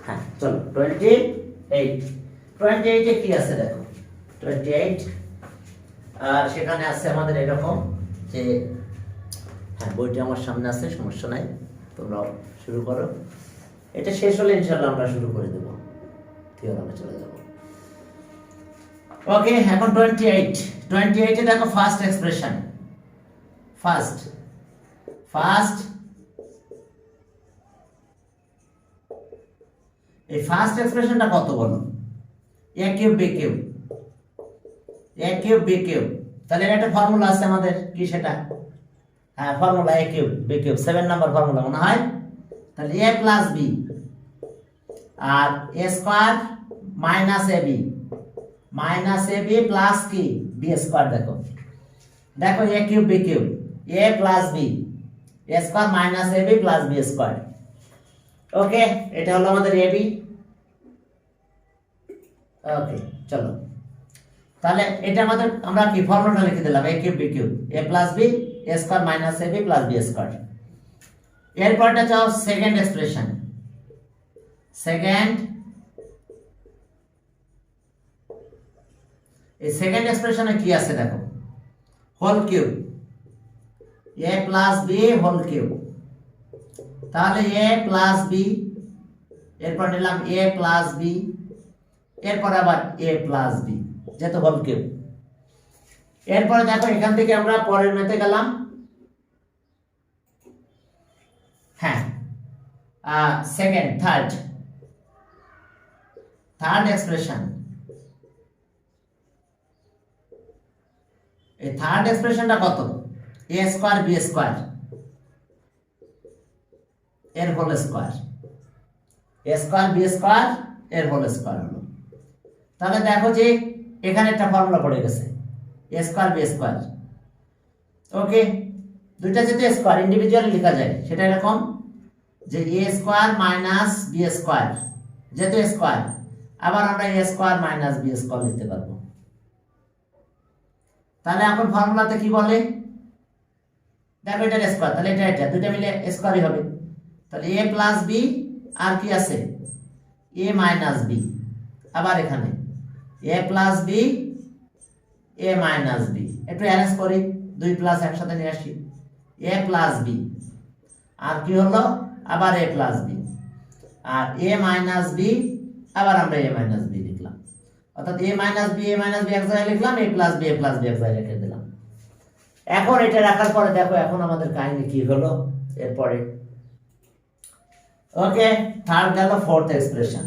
হ্যাঁ চলো 28 এ কি আছে দেখো 28 আর সেখানে আছে আমাদের এরকম যে হ্যাঁ বইটা আমার সামনে আছে, সমস্যা নাই, তোমরা শুরু করো। এটা শেষ হলে ইনশাআল্লাহ আমরা শুরু করে দেব, থিওরামে চলে যাব। ওকে, এখন 28 এ দেখো ফার্স্ট এক্সপ্রেশন, ফার্স্ট এই ফার্স্ট এক্সপ্রেশনটা কত বলো? a cube b cube, a cube b cube. তাহলে এর একটা ফর্মুলা আছে আমাদের, কি সেটা? হ্যাঁ formula a cube b cube, 7 number formula মনে হয়। তাহলে a প্লাস b আর a square minus ab plus কি b স্কয়ার। দেখো দেখো a cube b cube, a plus b, a square minus ab plus b square. Okay, এটা হলো আমাদের ab। ওকে চলো, তাহলে এটা আমাদের আমরা কি ফর্মুলাটা লিখে দিলাম, a cube b cube, a plus b, a square minus ab plus b square. এরপরটা চাও সেকেন্ড এক্সপ্রেশন, এই সেকেন্ড এক্সপ্রেশনে কি আছে দেখো, whole cube, a plus b whole cube. তাহলে a প্লাস b, এরপর নিলাম a প্লাস b, এরপর আবার a প্লাস b, যেহেতু হোল কিউব। এরপরে দেখো এখান থেকে আমরা পরের মেথে গেলাম। হ্যাঁ সেকেন্ড থার্ড এক্সপ্রেশন। এই থার্ড এক্সপ্রেশনটা কত? a স্কয়ার b স্কয়ার এর whole square, a square b square এর হোল স্কয়ার হলো। তাহলে দেখো যে এখানে একটা ফর্মুলা পড়ে গেছে, a স্কয়ার b স্কয়ার। ওকে, দুইটা যদি স্কয়ার ইন্ডিভিজুয়ালি লেখা যায় সেটা এরকম যে a square minus b square, যেহেতু স্কয়ার আবার আমরা a square minus b square লিখতে পারবো। তাহলে এখন ফর্মুলাতে কি বলে দেখো, এটা স্কয়ার, তাহলে এটা দুটো মিলে স্কয়ারই হবে। তাহলে a প্লাস b আর কি আছে a মাইনাস b, আবার এখানে a plus b a minus b। একটু অ্যারেঞ্জ করি, দুই প্লাস একসাথে নিয়ে আসি, a প্লাস b আর কি হলো আবার a প্লাস b আর a মাইনাস b, আবার আমরা a মাইনাস b লিখলাম। অর্থাৎ a মাইনাস b এক জায়গায় লিখলাম, a প্লাস b এক জায়গায় রেখে দিলাম। এখন এটা রাখার পরে দেখো এখন আমাদের কাহিনী কি হলো এরপরে। ওকে, থার্ড গেল ফোর্থ এক্সপ্রেশন।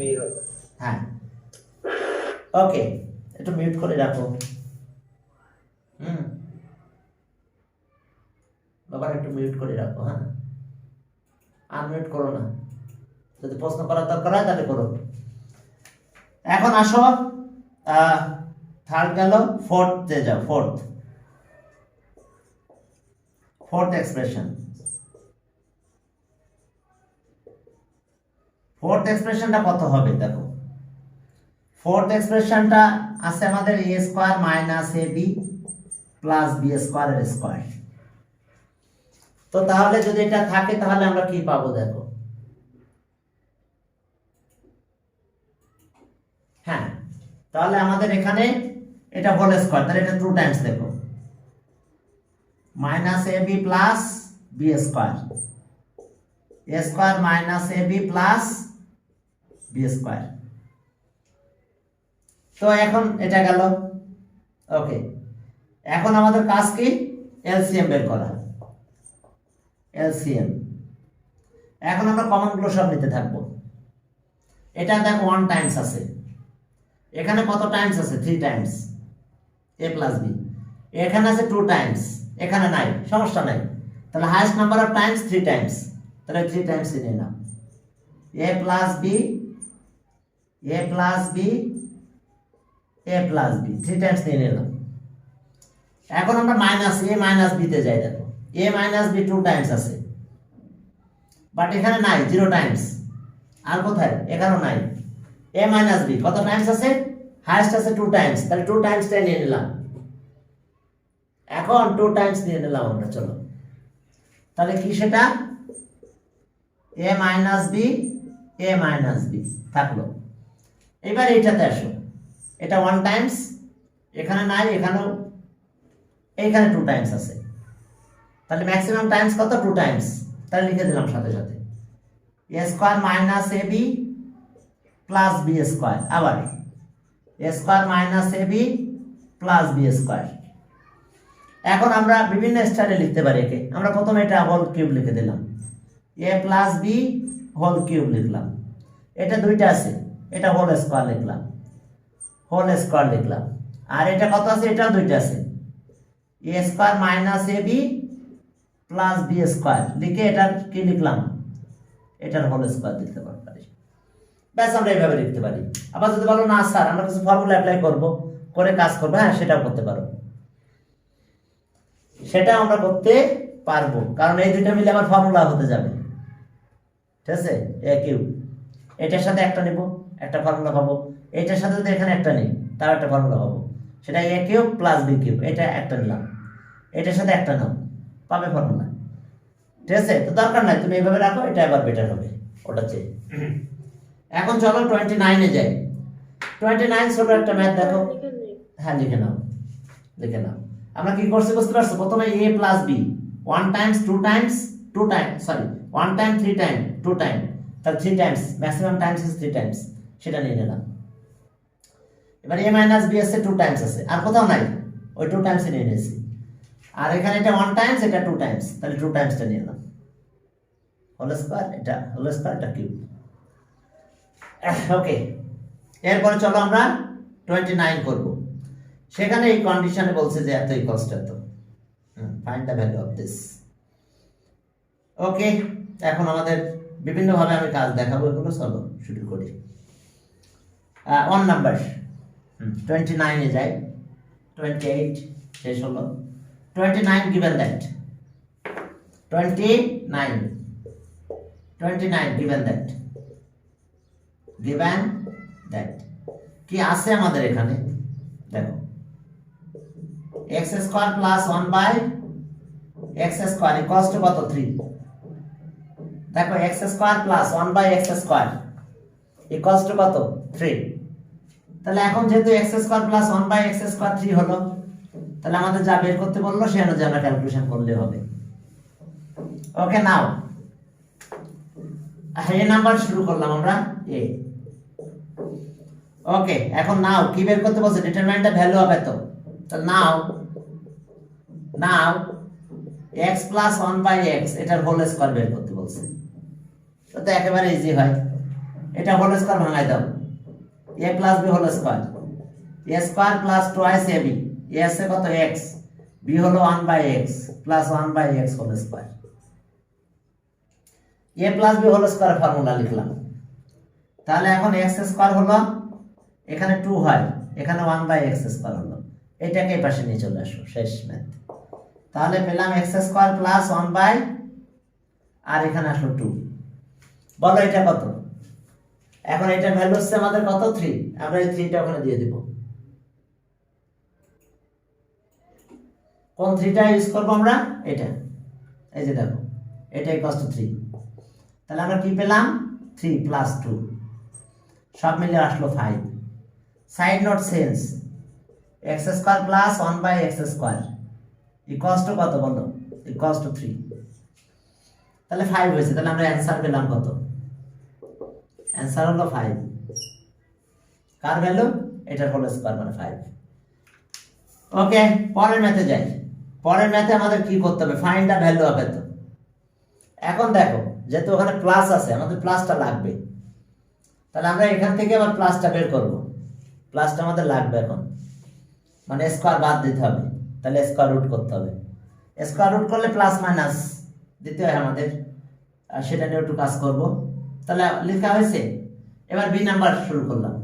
হ্যাঁ ওকে, একটু মিউট করে রাখো। বাবার একটু মিউট করে রাখো, হ্যাঁ আনমিউট করো না, যদি প্রশ্ন করার দরকার হয় তাহলে করো। এখন আসো থার্ড গেল, ফোর্থে যাও। ফোর্থ এক্সপ্রেশন, ফোর্থ এক্সপ্রেশনটা কত হবে দেখো। ফোর্থ এক্সপ্রেশনটা আছে আমাদের a square minus ab plus b square এর স্কয়ার। তো তাহলে যদি এটা থাকে তাহলে আমরা কি পাবো দেখো। হ্যাঁ তাহলে আমাদের এখানে এটা হোল স্কয়ার, তাহলে এটা 2 টাইমস দেখো, minus ab plus b square, a square minus ab plus b square. তো এখন এটা গেল। ওকে, এখন আমাদের কাজ কি এলসিএম বের করা, এলসিএম। এখন আমরা কমন গুলো সব নিতে থাকবো। এটা দেখো 1 টাইমস আছে, এখানে কত টাইমস আছে 3 টাইমস a প্লাস b, এখানে আছে 2 টাইমস, এখানে নাই, সমস্যা নাই। তাহলে highest number of Times 3 Times, তাহলে 3 টাইমস নিয়ে নাও, a প্লাস b 3 টাইমস নিয়ে নিলাম। এখন আমরা মাইনাস a মাইনাস b তে যাই। দেখো a মাইনাস b 2 টাইমস আছে, বাট এখানে নাই 0 টাইমস। আর কোথায়? এখানেও নাই। a মাইনাস b কত টাইমস আছে? হাইয়েস্ট আছে 2 টাইমস, তাহলে 2 টাইমসটাই নিয়ে নিলাম। এখন 2 টাইমস নিয়ে নিলাম আমরা। চলো তাহলে কি সেটা a minus b a minus b থাকলো। এবার এইটাতে আসো, এটা 1 টাইমস, এখানে নাই, এখানেও, এইখানে 2 টাইমস আছে, তাহলে ম্যাক্সিমাম টাইমস কত? 2 টাইমস। তাহলে লিখে দিলাম সাথে সাথে এ স্কোয়ার মাইনাস এ বি প্লাস বি স্কোয়ার, আবার এ স্কোয়ার মাইনাস এ বি প্লাস বি স্কোয়ার। এখন আমরা বিভিন্ন স্টাইলে লিখতে পারি একে। আমরা প্রথমে এটা হোল কিউব লিখে দিলাম, এ প্লাস বি হোল কিউব লিখলাম, এটা দুইটা আছে, এটা হোল স্কোয়ার লিখলাম, হোল স্কোয়ার লিখলাম। আর এটা কত আছে? এটাও দুইটা আছে, এ স্কোয়ার মাইনাস এ বি প্লাস বি স্কোয়ার লিখে এটার কি লিখলাম? এটার হোল স্কোয়ার লিখতে পারি। ব্যাস আমরা এইভাবে লিখতে পারি। আবার যদি বলো না স্যার আমরা কিছু ফর্মুলা অ্যাপ্লাই করব, করে কাজ করবো, হ্যাঁ সেটাও করতে পারো, সেটা আমরা করতে পারবো, কারণ এই দুইটা মিলে আমার ফর্মুলা হতে যাবে। ঠিক আছে, এ কিউব, এটার সাথে একটা নিব, একটা ফর্মুলা পাবো, এটার সাথে যদি এখানে একটা নিই তার একটা ফর্মুলা পাবো, সেটা এ কিউব প্লাস বি কিউব, এটা একটা নিলাম, এটার সাথে একটা নাও, পাবে ফর্মুলা। ঠিক আছে, তো দরকার নাই, তুমি এইভাবে রাখো, এটা এবার বেটার হবে ওটা চেয়ে। এখন চলো 29-এ যাই। 29 ছোট একটা ম্যাথ দেখো। হ্যাঁ লিখে নাও, লিখে নাও। আমরা কি করছি বুঝতে পারছো? প্রথমে a plus b 1 Times 2 Times 2 time, sorry 1 time 3 time 2 time, তাহলে 3 Times, maximum Times is 3 Times, সেটা নিয়ে নিলাম। এবার a মাইনাস b আছে 2 টাইমস আছে, আর কোথাও নাই, ওই 2 টাইমস নিয়ে নিয়েছি। আর এখানে এটা 1 টাইমস, এটা 2 টাইমস, তাহলে 2 টাইমসটা নিয়ে নিলাম, হোল স্কয়ার, এটা হোল স্কয়ার, এটা কিউব। ওকে, এরপরে চলো আমরা 29 করব। সেখানে এই কন্ডিশনে বলছে যে এত ইকুয়ালস টু এত, find the value of this. Okay, এখন আমাদের বিভিন্ন ভাবে আমি কাজ দেখাবো, এগুলো চলো শুরু করি। 1 নাম্বার 29 এ যাই, 28 শেষ হলো, 29 given that 29 given that কি আছে আমাদের এখানে দেখো, x square plus 1 by x square equals to কত? 3। দেখো x square plus 1 by x square equals to কত? 3। তাহলে এখন যেহেতু x square plus 1 by x square 3 হলো, তাহলে আমাদের যা বের করতে বললো সে অনুযায়ী আমরা ক্যালকুলেশন করলে হবে। ওকে, নাও এই নাম্বার শুরু করলাম আমরা a। ওকে, এখন নাও কি বের করতে বলছে? ডিটারমাইন দ্য ভ্যালু অফ এত। তাহলে নাও x প্লাস 1 বাই x এটার হোল স্কয়ার বের করতে বলছে, তো একেবারে ইজি হয়, এটা হোল স্কয়ার ভাঙাই দাও, a plus b whole square, a square plus twice ab, a আছে কত? x, b হলো 1 by x plus 1 by x whole square, a plus b whole square formula লিখলাম। তাহলে এখন x স্কয়ার হলো, এখানে 2 হয়, এখানে 1 বাই x স্কয়ার হলো, এটাকে এই পাশে নিয়ে চলে আসো, শেষ ম্যাথ। তাহলে পেলাম x স্কয়ার প্লাস 1 বাই, আর এখানে আসলো 2। বলো এটা কত? এখন এটার ভ্যালু হচ্ছে আমাদের কত? 3। আমরা এই 3টা ওখানে দিয়ে দেব। কোন 3টা ইউজ করব আমরা? এটা, এই যে দেখো, এটা ইকুয়ালস টু 3। তাহলে আমরা কি পেলাম? 3 প্লাস 2, সব মিলে আসলো 5। Side note change, x square plus 1 by x square equals to কত? বলো, ইকুয়ালস টু 3। তাহলে 5 হয়েছে, তাহলে আমরা অ্যানসার পেলাম কত? অ্যানসার হলো 5। কার ভ্যালু? এটার হোল স্কয়ার মানে 5। ওকে, পরের ম্যাথে যাই। পরের ম্যাথে আমাদের কি করতে হবে? ফাইন্ড দ্য ভ্যালু অফ এত। এখন দেখো, যেহেতু ওখানে প্লাস আছে, আমাদের প্লাসটা লাগবে, তাহলে আমরা এখান থেকে আবার প্লাসটা বের করব। প্লাসটা আমাদের লাগবে এখন, মানে স্কয়ার বাদ দিতে হবে, তাহলে স্কয়ার রুট করতে হবে। স্কয়ার রুট করলে প্লাস মাইনাস দিতে হয় আমাদের, আর সেটা নিয়ে একটু কাজ করব। তাহলে লেখা হয়েছে, এবার বি নাম্বার শুরু করলাম।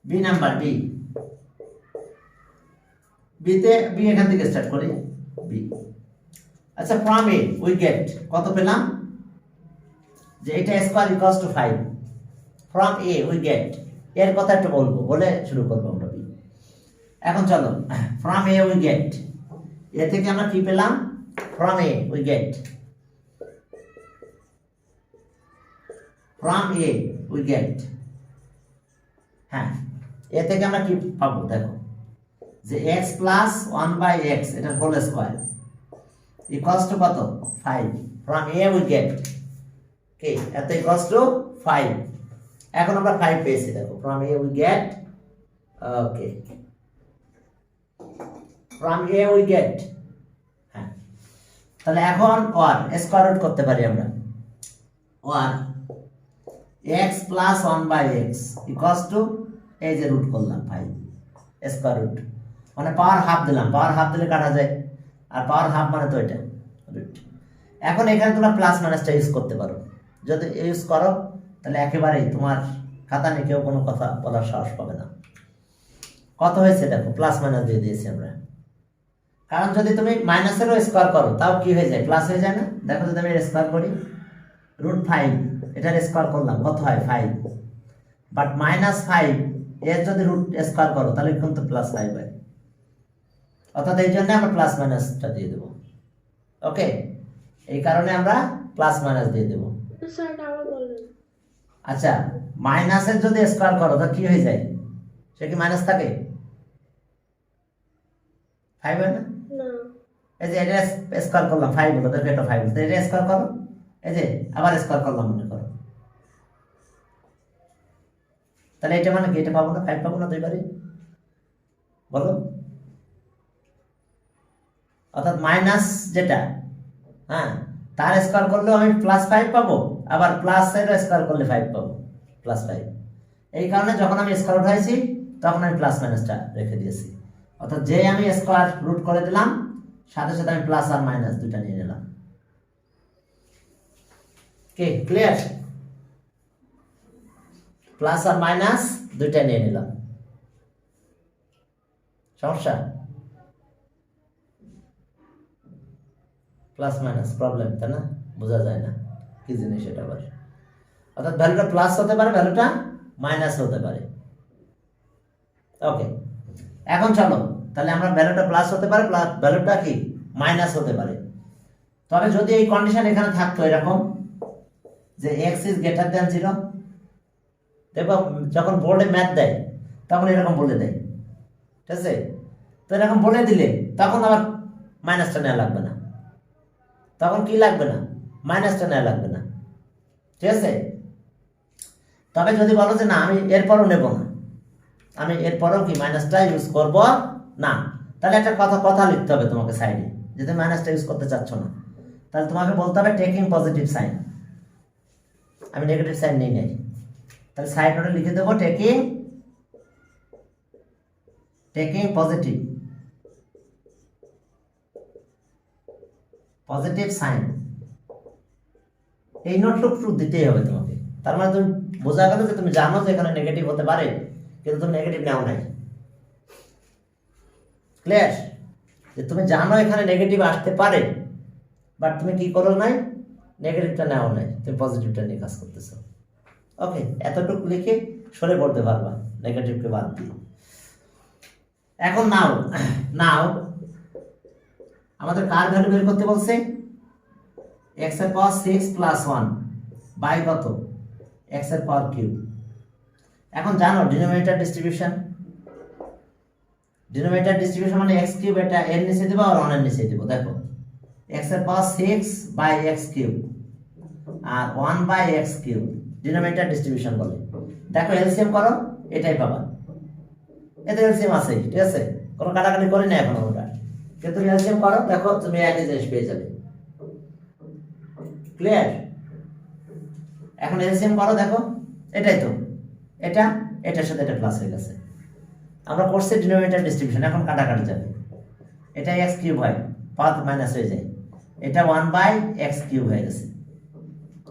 বি নাম্বার, বিতে বি এখান থেকে স্টার্ট করি, বি। আচ্ছা, ফ্রম এ উই গেট, কত পেলাম? যে এটা square equals two 5। From a we get, এর কথা একটু বলবো, বলে শুরু করবো আমরা বি। এখন চলো, ফ্রম এ উই গেট, এ থেকে আমরা কি পেলাম? From a we get from a we get, হ্যাঁ এ থেকে আমরা কি পাবো দেখো, যে x প্লাস 1/x এটা হোল স্কয়ার ইকুয়ালস টু কত 5, ফ্রম এ উই গেট কে এত ইকুয়ালস টু 5। এখন আমরা 5 পেয়েছি দেখো, from a we get, okay from a we get, হ্যাঁ তাহলে এখন ওর স্কয়ার রুট করতে পারি আমরা, ওর x plus 1/x equals to এই যে রুট করলাম 5 স্কয়ার রুট, মানে পাওয়ার হাফ দিলাম, পাওয়ার হাফ দিলে কাটা যায়, আর পাওয়ার হাফ মানে তো এটা রুট। এখন এখানে তোমরা প্লাস মাইনাসটা ইউজ করতে পারো, যদি ইউজ করো তাহলে একেবারেই তোমার খাতা নিয়ে কেউ কোনো কথা বলার সাহস পাবে না। কত হয়েছে দেখো, প্লাস মাইনাস দিয়ে দিয়েছি আমরা, কারণ যদি তুমি মাইনাসেরও স্কয়ার করো তাও কি হয়ে যায়, প্লাস হয়ে যায় না। দেখো যদি আমি স্কয়ার করি √5, এটার স্কয়ার করলাম কত হয় 5, বাট -5 এর যদি রুট স্কয়ার করো তাহলে কিন্তু +5 হয়, অর্থাৎ এই জন্য আমরা প্লাস মাইনাসটা দিয়ে দেবো। ওকে, এই কারণে আমরা প্লাস মাইনাস দিয়ে দেবো। আচ্ছা, মাইনাসের যদি স্কয়ার করো তো কি হয়ে যায়, সে কি মাইনাস থাকে 5 হয় না? এই যে এটা স্কয়ার করলাম 5 হলো, দেখো এটা 5 হলো, এটা স্কয়ার করো, এই যে আবার স্কয়ার করলাম মনে করো, তাহলে এটা মানে কি, এটা পাবো না 5 পাবো না দুইবারই, বলো। অর্থাৎ মাইনাস যেটা, হ্যাঁ তার স্কয়ার করলেও আমি +5 পাবো, আবার প্লাস এর স্কয়ার করলে 5 পাবো, +5। এই কারণে যখন আমি স্কয়ার উঠাইছি তখন আমি প্লাস মাইনাসটা রেখে দিয়েছি, অর্থাৎ যে আমি স্কয়ার রুট করে দিলাম সাথে সাথে আমি প্লাস আর মাইনাস দুইটা নিয়ে নিলাম। কে ক্লিয়ার? প্লাস আর মাইনাস দুইটা নিয়ে নিলাম, সমস্যা? প্লাস মাইনাস প্রবলেম, তাই না? বোঝা যায় না কি জিনিস এটা আবার, অর্থাৎ ভ্যালুটা প্লাস হতে পারে, ভ্যালুটা মাইনাস হতে পারে। ওকে, এখন চলো তাহলে আমরা ভ্যালুটা প্লাস হতে পারে, ভ্যালুটা কি মাইনাস হতে পারে। তবে যদি এই কন্ডিশন এখানে থাকতো এরকম যে x ইজ গ্রেটার দ্যান 0, দেখো যখন বোর্ডে ম্যাথ দেয় তখন এরকম বলে দেয়, ঠিক আছে? তো এরকম বলে দিলে তখন আবার মাইনাসটা নেওয়া লাগবে না, তখন কি লাগবে না, মাইনাসটা নেওয়া লাগবে না, ঠিক আছে? তবে যদি বলো যে না আমি এরপরও নেব না, আমি এরপরেও কি মাইনাসটা ইউজ করব না, তাহলে একটা কথা লিখতে হবে তোমাকে সাইডে, যে তুমি মাইনাসটা ইউজ করতে চাচ্ছ না, তাহলে তোমাকে বলতে হবে টেকিং পজিটিভ সাইন। আমি নেগেটিভ সাইন নেই নাই, তাহলে সাইড নোটে লিখে দেবো টেকিং পজিটিভ সাইন। এই নোটটুকু দিতেই হবে তোমাকে, তার মানে তুমি বোঝা গেল যে তুমি জানো যে এখানে নেগেটিভ হতে পারে, কিন্তু তুমি নেগেটিভ নাও নাই। ক্লিয়ার? যে তুমি জানো এখানে নেগেটিভ আসতে পারে, বাট তুমি কি করো নাই, নেগেটিভটা নাও নাই, তুমি পজিটিভটা নিয়ে কাজ করতেছো। ওকে, এতটুকু লিখে সরে পড়তে পারবা নেগেটিভকে বাদ দিয়ে। এখন নাও আমাদের কার ভ্যালু বের করতে বলছে, x এর পাওয়ার 6 + 1 বাই কত, x এর পাওয়ার কিউব। এখন জানো ডিনোমিনেটর ডিস্ট্রিবিউশন মানে x কিউব, এটা এর নিচে দিব আর 1 এর নিচে দিব। দেখো x এর পাওয়ার 6/x কিউব আর 1/x কিউব ডিনোমিনেটর ডিস্ট্রিবিউশন বলে। দেখো এলসিএম করো, এটাই পাবা, এতে এলসিএম আছে, ঠিক আছে? কোনো কাটাকাটি করি না এখন আমরা, কিন্তু তুমি এলসিএম করো, দেখো তুমি একই জিনিস পেয়ে যাবে। ক্লিয়ার? এখন এলসিএম করো, দেখো এটাই তো, এটার সাথে এটা প্লাস হয়ে গেছে। আমরা করছি ডিনোমিনেটর ডিস্ট্রিবিউশন, এখন কাটাকাটি যাবে, এটা x কিউব হয়, পাওয়ার মাইনাস হয়ে যায়, এটা 1/x কিউব হয়ে গেছে।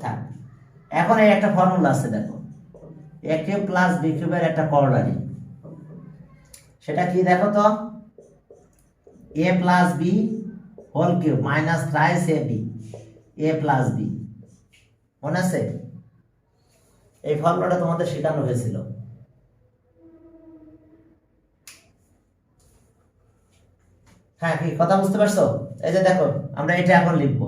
থাক, এখন এই একটা ফর্মুলা আছে দেখো, a কিউব প্লাস b কিউবের একটা করলারি, সেটা কি দেখো তো, a plus b whole cube minus thrice ab, a plus b, মনে আছে? এই ফর্মুলাটা তোমাদের শেখানো হয়েছিল। হ্যাঁ, কি কথা বুঝতে পারছো? এই যে দেখো আমরা এটা এখন লিখবো,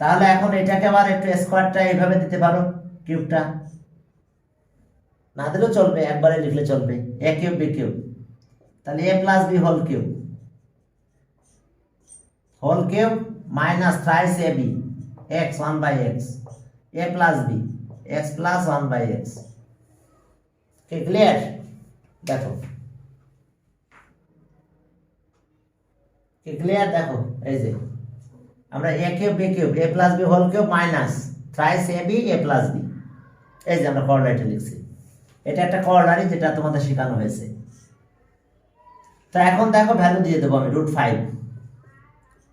তাহলে এখন এটাকে আবার একটু স্কোয়ারটা এইভাবে দিতে পারো, কিউবটা না দিলেও চলবে, একবারে লিখলে চলবে, এ কিউব বি কিউব। তাহলে A plus B whole cube minus thrice A B X 1/x A plus B X plus 1/x। কি ক্লিয়ার? দেখো কি ক্লিয়ার? দেখো এই যে আমরা A cube B cube A plus B whole cube minus thrice A B A plus B, এই যে আমরা কোঅর্ডিনেটে লিখছি। এটা একটা কোঅর্ডিনারি যেটা তোমাদের শেখানো হয়েছে। তো এখন দেখো ভ্যালু দিয়ে দেবো আমি √5।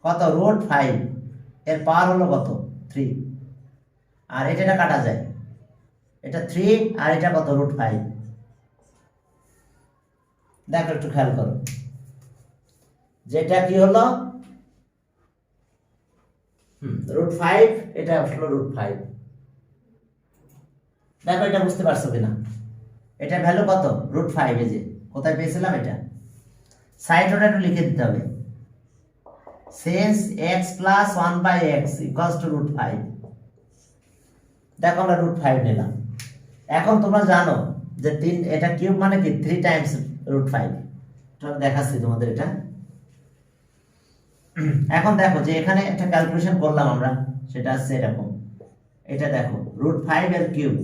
কত? √5 এর পাওয়ার হলো কত? 3। আর এটা কাটা যায়, এটা 3 আর এটা কত? √5। দেখো একটু খেয়াল করো, যেটা কি হলো √5, এটা হলো √5। দেখো এটা বুঝতে পারছো কিনা? এটা ভ্যালু কত? √5। এই যে কোথায় পেয়েছিলাম এটা, সাইড ওটা একটু লিখে দিতে হবে। since x plus 1/x equals to √5, দেখো আমরা √5 নিলাম। এখন তোমরা জানো যে 3, এটা কিউব মানে কি 3 টাইমস √5। আমি দেখাচ্ছি তোমাদের এটা। এখন দেখো যে এখানে একটা ক্যালকুলেশন করলাম আমরা, সেটা হচ্ছে এরকম। এটা দেখো √5 এর কিউব,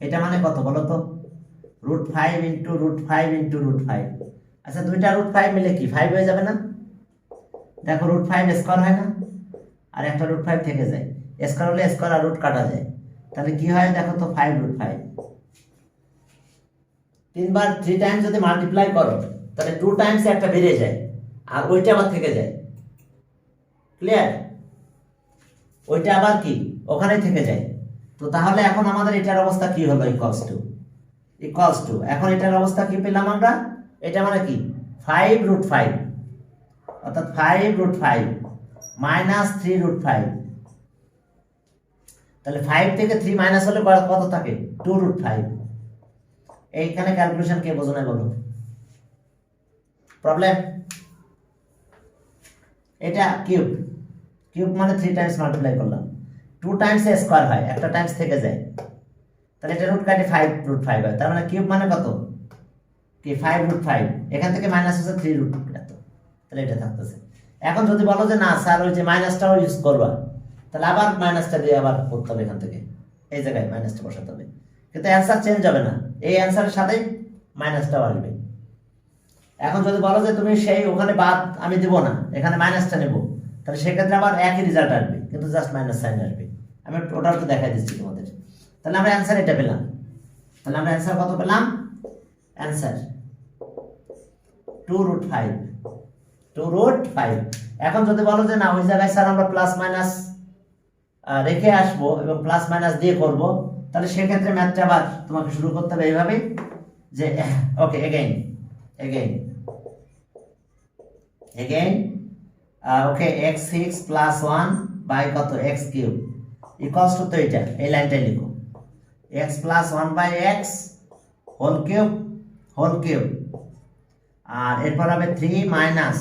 এটা মানে কত বলো তো? √5 ইন্টু √5 ইন্টু √5। আচ্ছা দুইটা √5 মিলে কি 5 হয়ে যাবে না? দেখো √5 স্কয়ার হয় না, আর একটা √5 থেকে যায়, স্কয়ার হলে স্কয়ার আর রুট কাটা যায়, তাহলে কি হয় দেখো তো 5√5। 3 টাইমস যদি মাল্টিপ্লাই করো তাহলে 2 টাইমস একটা বেড়ে যায়, আর ওইটা আবার থেকে যায়। ক্লিয়ার? ওইটা আবার কি ওখানে থেকে যায়। তো তাহলে এখন আমাদের এটার অবস্থা কি হলো? ইকুয়ালস টু এখন এটার অবস্থা কি পেলাম আমরা? এটা মানে কি 5√5, অর্থাৎ 5√5 মাইনাস 3√5। তাহলে 5 থেকে 3 মাইনাস হলে কত থাকে? 2√5। এইখানে ক্যালকুলেশন কে বোঝো না বলো? প্রবলেম? এটা কিউব মানে 3 টাইমস মাল্টিপ্লাই করলাম, 2 টাইমস স্কয়ার হয়, একটা টাইমস থেকে যায়, তাহলে এটা রুট কাটে 5√5 হয়। তার মানে কিউব মানে কত? কি 5√5, এখান থেকে মাইনাস হচ্ছে 3 এত, তাহলে এটা থাকতেছে। এখন যদি বলো যে না স্যার ওই যে মাইনাসটাও ইউজ করবা, তাহলে আবার মাইনাসটা দিয়ে আবার করতে হবে, এখান থেকে এই জায়গায় মাইনাসটা বসাতে হবে, কিন্তু অ্যান্সার চেঞ্জ হবে না, এই অ্যান্সারের সাথেই মাইনাসটাও আসবে। এখন যদি বলো যে তুমি সেই ওখানে বাদ আমি দিব না, এখানে মাইনাসটা নেব, তাহলে সেক্ষেত্রে আবার একই রেজাল্ট আসবে, কিন্তু জাস্ট মাইনাস সাইন আসবে। আমি ওটাও তো দেখাই দিচ্ছি তোমাদের। তাহলে আমরা অ্যান্সার এটা পেলাম। তাহলে আমরা অ্যান্সার কত পেলাম? অ্যান্সার 2√5। এখন যদি বলো যে না ওই জায়গায় স্যার আমরা প্লাস মাইনাস রেখে আসবো এবং প্লাস মাইনাস দিয়ে করব, তাহলে সেক্ষেত্রে ম্যাথটা আবার তোমাকে শুরু করতে হবে এইভাবে যে okay again okay x6 plus 1 by কত x3 ইকুয়ালস টু, তো এটা এই লাইনটাই লিখো, x plus 1/x whole cube আর এরপর হবে 3 minus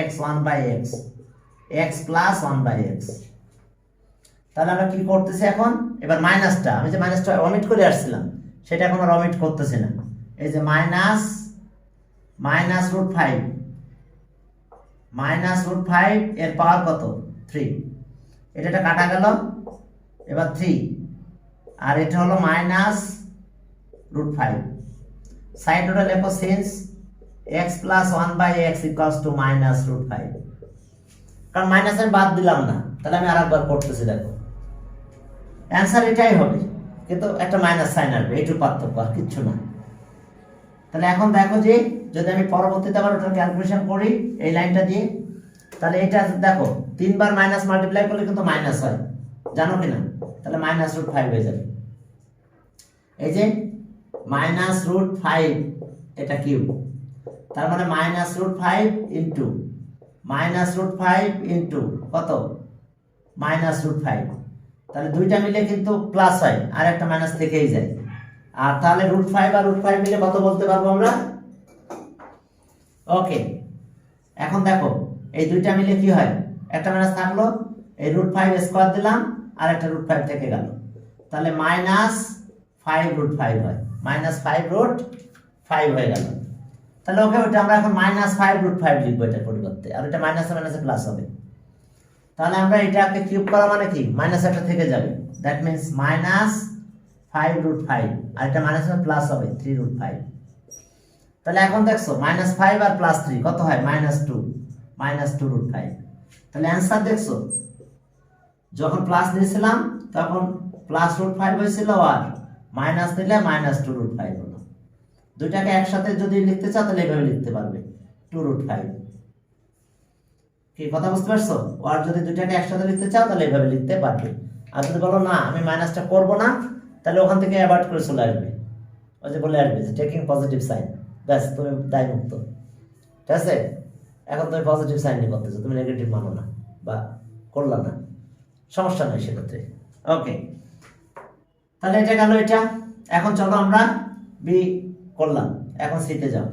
x 1/x x plus 1/x। তাহলে আমরা কি করতেছি এখন? এবার মাইনাসটা, আমি যে মাইনাসটা অমিট করে আসছিলাম সেটা এখন আর অমিট করতেছি না। এই যে মাইনাস √5 এর পাওয়ার কত? 3। এটা কাটা গেল, এবার 3 আর এটা হলো মাইনাস √5। সাইড ওটা লেখো since x plus 1/x equals to minus √5, কারণ মাইনাস আমি বাদ দিলাম না, তাহলে আমি আরেকবার করতেছি। দেখো অ্যান্সার এটাই হবে, কিন্তু একটা মাইনাস সাইন আসবে, এইটুকু পার্থক্য, আর কিচ্ছু না। তাহলে এখন দেখো যে যদি আমি পরবর্তীতে আবার ওটা ক্যালকুলেশন করি এই লাইনটা দিয়ে, তাহলে এটা দেখো 3 বার মাইনাস মাল্টিপ্লাই করলে কিন্তু মাইনাস হয়, জানো কি না? তাহলে মাইনাস √5 হয়ে যাবে। এই যে মাইনাস √5 এটা কিউব, তার মানে মাইনাস √5 ইন্টু কত? মাইনাস √5। তাহলে দুইটা মিলে কিন্তু প্লাস হয়, আর একটা মাইনাস থেকেই যায়, আর তাহলে √5 আর √5 মিলে কত বলতে পারবো আমরা? ওকে এখন দেখো এই দুইটা মিলে কি হয়, একটা মাইনাস থাকলো, এই √5 স্কয়ার দিলাম আর একটা √5 থেকে গেল, তাহলে -5√5 হয়, -5√5 হয়ে গেল। তাহলে ওকে ওটা আমরা এখন -5√5 লিখবো এটার পরিবর্তে, আর এটা মাইনাসে মাইনাসে প্লাস হবে। তাহলে আমরা এটাকে কিউব করা মানে কি মাইনাস একটা থেকে যাবে, দ্যাট মিন্স -5√5, আর এটা মাইনাসে প্লাস হবে 3√5। তাহলে এখন দেখছো -5 আর +3 কত হয় -2√5। তাহলে অ্যান্সার দেখছো যখন প্লাস দিয়েছিলাম তখন +√5 হয়েছিল, আর মাইনাস দিলে -2√5 হলো। দুইটাকে একসাথে যদি লিখতে চাও তাহলে এইভাবে লিখতে পারবে 2√5। কি কথা বুঝতে পারছো? আর যদি দুইটাকে একসাথে লিখতে চাও তাহলে এইভাবে লিখতে পারবে। আর যদি বলো না আমি মাইনাসটা করব না, তাহলে ওখান থেকে অ্যাভয়েড করে চলে আসবে, ওই যে বলে আসবে যে টেকিং পজিটিভ সাইন, ব্যাস তুমি দায় মুক্ত। ঠিক আছে, এখন তুমি পজিটিভ সাইন নিয়ে করতেছো, তুমি নেগেটিভ মানো না বা করলা না, সমস্যা নেই সেক্ষেত্রে। ওকে, তাহলে এটা গেল এটা। এখন চলো আমরা বি করলাম, এখন সিতে যাও।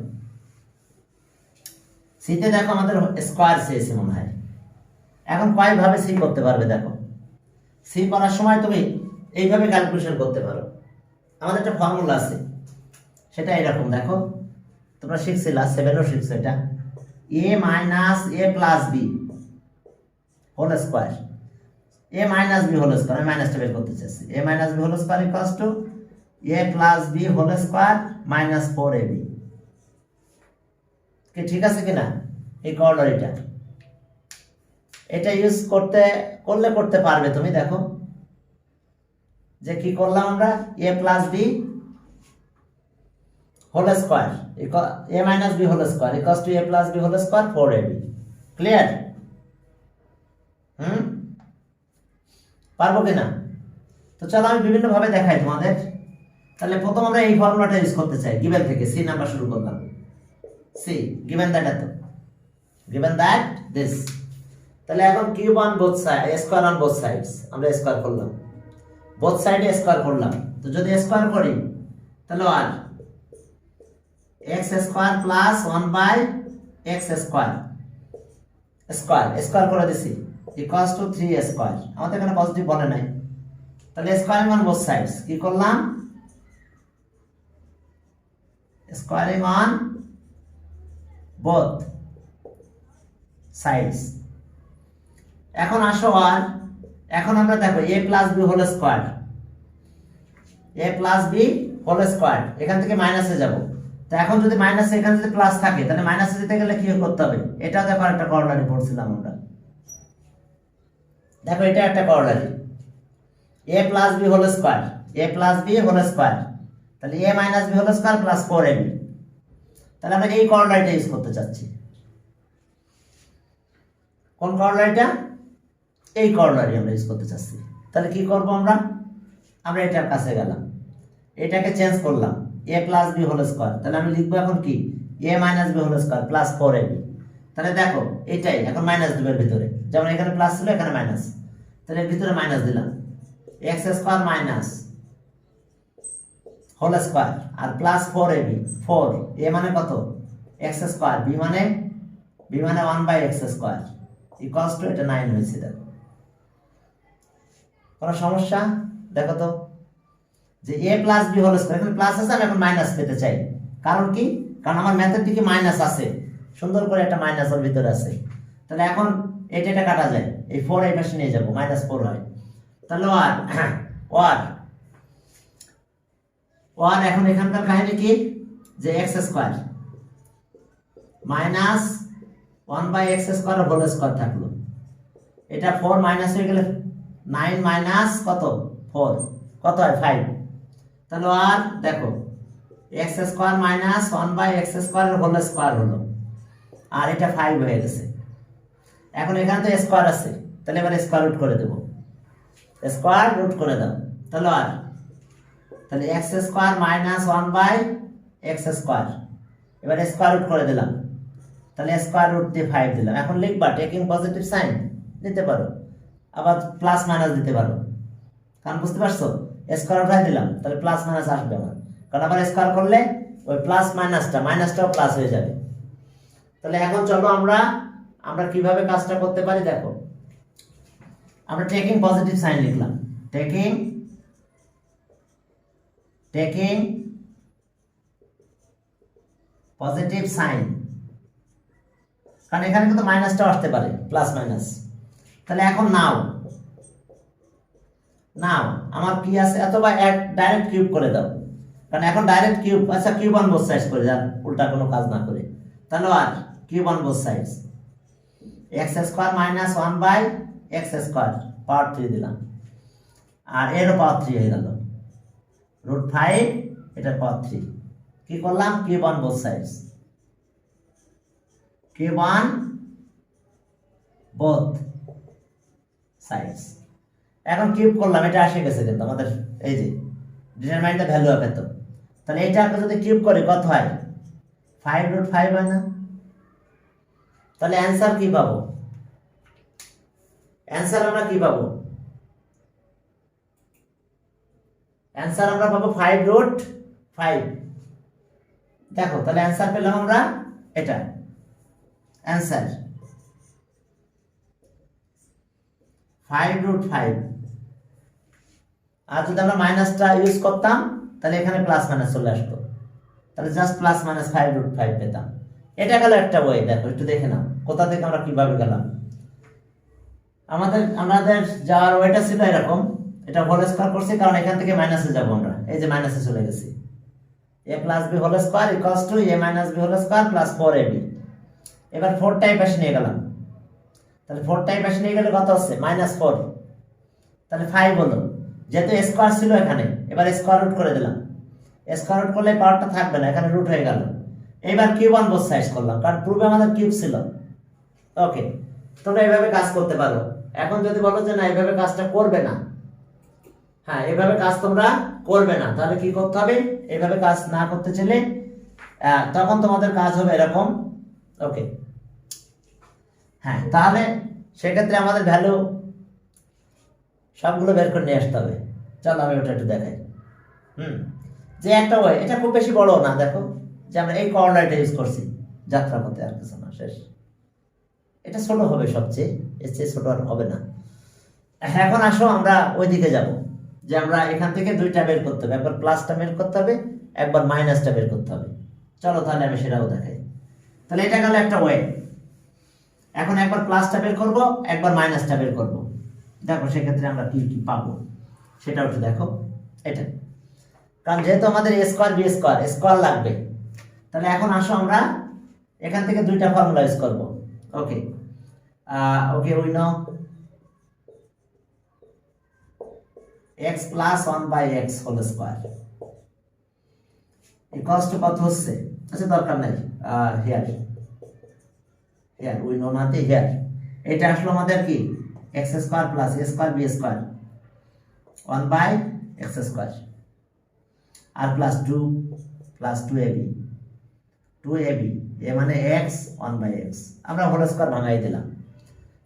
সিতে দেখো আমাদের স্কয়ার চেয়েছে মনে হয়। এখন কয়ভাবে সি করতে পারবে দেখো। সি করার সময় তুমি এইভাবে ক্যালকুলেশন করতে পারো। আমাদের একটা ফর্মুলা আছে, সেটা এরকম দেখো, তোমরা শিখছিলা 7ও শিখছো এটা, a - a + b whole square, a - b whole square, আমি মাইনাসটা বের করতে চাইছি, a - b whole square = a + b whole square -4ab। কি ঠিক আছে কিনা? এই কর্নারিটা এটা ইউজ করতে পারবে তুমি। দেখো যে কি করলাম আমরা, a + b whole square a - b whole square = a + b whole square 4ab। Clear? পারবো কিনা? তো চলো আমি বিভিন্ন ভাবে দেখাই তোমাদের। তাহলে প্রথম আমরা এই ফর্মুলাটা ইউজ করতে চাই, গিভেন থেকে সি নাম্বার শুরু করলাম। সি গিভেন দ্যাট, এত গিভেন দ্যাট দিস। তাহলে এখন cube on both side, square on both sides, আমরা স্কয়ার করলাম, বোথ সাইডে স্কয়ার করলাম। তো যদি স্কয়ার করি তাহলে আর x² + 1/x² স্কয়ার করে দিছি = 3² আমাদের এখানে পজিটিভ বলে নাই। তাহলে স্কয়ারিং অন বোথ সাইডস কি করলাম, স্কয়ারিং অন বোথ সাইডস। এখন আসো আর এখন আমরা দেখো a + b whole square, a + b whole square, এখান থেকে মাইনাসে যাব। তো এখন যদি মাইনাসে এখানে যদি প্লাস থাকে তাহলে মাইনাসে যেতে গেলে কি করতে হবে, এটা দেখো একটা কর্নারি পড়ছিলাম আমরা, দেখো এটা একটা কর্নারি, a + b whole square, a + b whole square, তাহলে a - b whole square + 4ab। তাহলে আমরা এই কর্নারিটা ইউজ করতে চাচ্ছি। কোন কর্নারিটা? এই কর্নারি আমরা ইউজ করতে চাচ্ছি। তাহলে কি করব আমরা এটার কাছে গেলাম, এটাকে চেঞ্জ করলাম a + b হোল স্কয়ার, তাহলে আমি লিখবো এখন কি a - b whole square + 4ab। তাহলে দেখো এটাই এখন মাইনাস দেব এর ভিতরে, যেমন এখানে প্লাস ছিল এখানে মাইনাস, তাহলে এর ভিতরে মাইনাস দিলাম x² - whole square R +4ab, 4 a মানে কত x², b মানে 1/x² = এটা 9 হয়েছে। দেখো কোনো সমস্যা? দেখো তো যে a + b হোল স্কয়ার, এখানে প্লাস আছে, আমি এখন মাইনাস পেতে চাই। কারণ কি? কারণ আমার ম্যাথের দিকে মাইনাস আছে, সুন্দর করে একটা মাইনাস ওর ভিতরে আছে। তাহলে এখন এটা কাটা যায়, এই 4 এই পাশে নিয়ে যাব, -4 হয়। তাহলে ওয়ার এখন এখানকার কাহিনী কি যে x² - 1/x² হোল স্কয়ার থাকলো, এটা 4 মাইনাস হয়ে গেলে 9 - কত 4 কত হয় 5। তাহলে আর দেখো x² - 1/x² হোল স্কয়ার হলো, আর এটা 5 হয়ে গেছে। এখন এখানে তো স্কয়ার আছে, তাহলে এবার স্কয়ার রুট করে দেব, স্কয়ার রুট করে দাও। তাহলে x² - 1/x², এবার স্কয়ার রুট করে দিলাম, তাহলে স্কয়ার রুট দিয়ে 5 দিলাম। এখন লিখবা টেকিং পজিটিভ সাইন দিতে পারো, আবার প্লাস মাইনাস দিতে পারো, কারণ বুঝতে পারছো স্কয়ার উঠাই দিলাম তাহলে প্লাস মাইনাস আসবে না, কারণ আবার স্কয়ার করলে ওই প্লাস মাইনাসটাও প্লাস হয়ে যাবে। তাহলে এখন চলো আমরা কিভাবে কাজটা করতে পারি দেখো। আমরা টেকিং পজিটিভ সাইন লিখলাম, টেকিং পজিটিভ সাইন, কারণ এখানে কিন্তু মাইনাসটাও আসতে পারে, প্লাস মাইনাস। তাহলে এখন নাও আমার কি আছে, অথবা ডাইরেক্ট কিউব করে দাও, কারণ এখন ডাইরেক্ট কিউব, আচ্ছা কিউব অন বোথ সাইডস করে দাও, উল্টা কোনো কাজ না করে। তাহলে আর cube on both sides, X square minus 1/x square power 3 দিলাম, আর এরও পাওয়ার 3 হয়ে গেল, √5 এটার পাওয়ার 3। কি করলাম, cube on both sides, cube on both sides. এখন কিউব করলাম, এটা আসে গেছে কিন্তু আমাদের এই যে ডিটারমাইন দ্য ভ্যালু অফ এত। তাহলে এটাকে যদি কিউব করি কত হয়, 5√5 হয় না? তাহলে অ্যান্সার কি পাবো, অ্যান্সার আমরা কি পাবো, অ্যান্সার আমরা পাবো 5√5। দেখো তাহলে অ্যান্সার পেলাম আমরা এটা, অ্যান্সার 5√5। আর যদি আমরা মাইনাসটা ইউজ করতাম তাহলে এখানে প্লাস মাইনাস চলে আসতো, তাহলে জাস্ট প্লাস মাইনাস 5√5 পেতাম। এটা গেল একটা ওয়ে। দেখো একটু দেখে নাও কোথা থেকে আমরা কিভাবে গেলাম। আমাদের যাওয়ার ওয়েটা ছিল এরকম, এটা হোল স্কয়ার করছি কারণ এখান থেকে মাইনাসে যাব আমরা, এই যে মাইনাসে চলে গেছি, a + b whole square equals to a - b whole square plus 4ab। এবার 4 টাইপ এসে নিয়ে গেলাম, তাহলে 4 টাইপ এসে নিয়ে গেলে কত হচ্ছে, -4, তাহলে 5 হলো। যেহেতু স্কয়ার ছিল এখানে, এবার স্কয়ার রুট করে দিলাম, স্কয়ার রুট করলে পাওয়ারটা থাকবে না, এখানে রুট হয়ে গেল। এবার কিউব অন বোথ সাইডস করলাম, কারণ পূর্বে আমাদের কিউব ছিল। ওকে, তোমরা এইভাবে কাজ করতে পারো। এখন যদি বলো যে না এইভাবে কাজটা করবে না, হ্যাঁ এইভাবে কাজ তোমরা করবে না, তাহলে কি করতে হবে, এইভাবে কাজ না করতে চাইলে তখন তোমাদের কাজ হবে এরকম। ওকে, হ্যাঁ তাহলে সেক্ষেত্রে আমাদের ভ্যালু সবগুলো বের করে নিয়ে আসতে হবে। চলো আমি ওটা একটু দেখাই। যে একটা ওয়ে, এটা খুব বেশি বড় না, দেখো যে আমরা এই কর্নারটা ইউজ করছি যাত্রা পথে, আর কিছু না, শেষ। এটা ছোট হবে সবচেয়ে, এর চেয়ে ছোট আর হবে না। এখন আসো আমরা ওই দিকে যাব, যে আমরা এখান থেকে দুইটা বের করতে হবে, একবার প্লাসটা বের করতে হবে, একবার মাইনাসটা বের করতে হবে। চলো তাহলে আমি সেটাও দেখাই। তাহলে এটা গেল একটা ওয়ে। এখন একবার প্লাসটা বের করব, একবার মাইনাসটা বের করব। দেখো সেক্ষেত্রে আমরা কি কি পাবো সেটাও একটু দেখো। এটা কারণ যেহেতু আমাদের a square b square square লাগবে, তাহলে এখন আসো আমরা এখান থেকে দুইটা ফর্মুলা ইউজ করব। Okay we know x + 1/x whole square equals to কত হচ্ছে, আচ্ছা দরকার নাই, হিয়ার উই নো নাতে হিয়ার। এটা আসলে আমাদের কি x square plus a square b square 1/x square আর প্লাস 2ab এ মানে x 1/x, আমরা হোল স্কয়ার ভাঙাই দিলাম।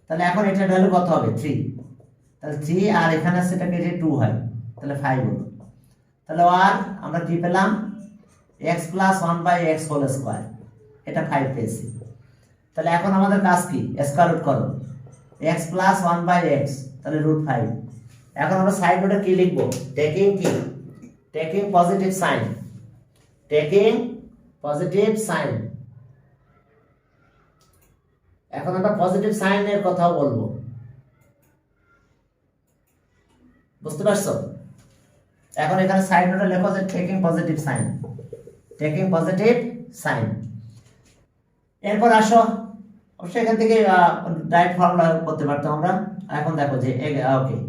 তাহলে এখন এটার ভ্যালু কত হবে, 3। তাহলে 3 আর এখানে সেটা কেটে 2 হয়, তাহলে 5 হলো। তাহলে আর আমরা কি পেলাম, x + 1/x হোল স্কয়ার, এটা 5 পেয়েছি। তাহলে এখন আমাদের কাজ কি, স্কয়ার রুট করো, x + 1/x, তাহলে √5। এখন আমরা সাইড নোটে কি লিখব, টেকিং পজিটিভ সাইন, এখন আমরা পজিটিভ সাইনের কথাও বলবো, বুঝতে পারছো? এখন এখানে সাইড নোটে লেখো যে টেকিং পজিটিভ সাইন। এরপর আসো, অবশ্যই এখান থেকে ডাইরেক্ট ফর্মুলা করতে পারতাম আমরা। এখন দেখো যে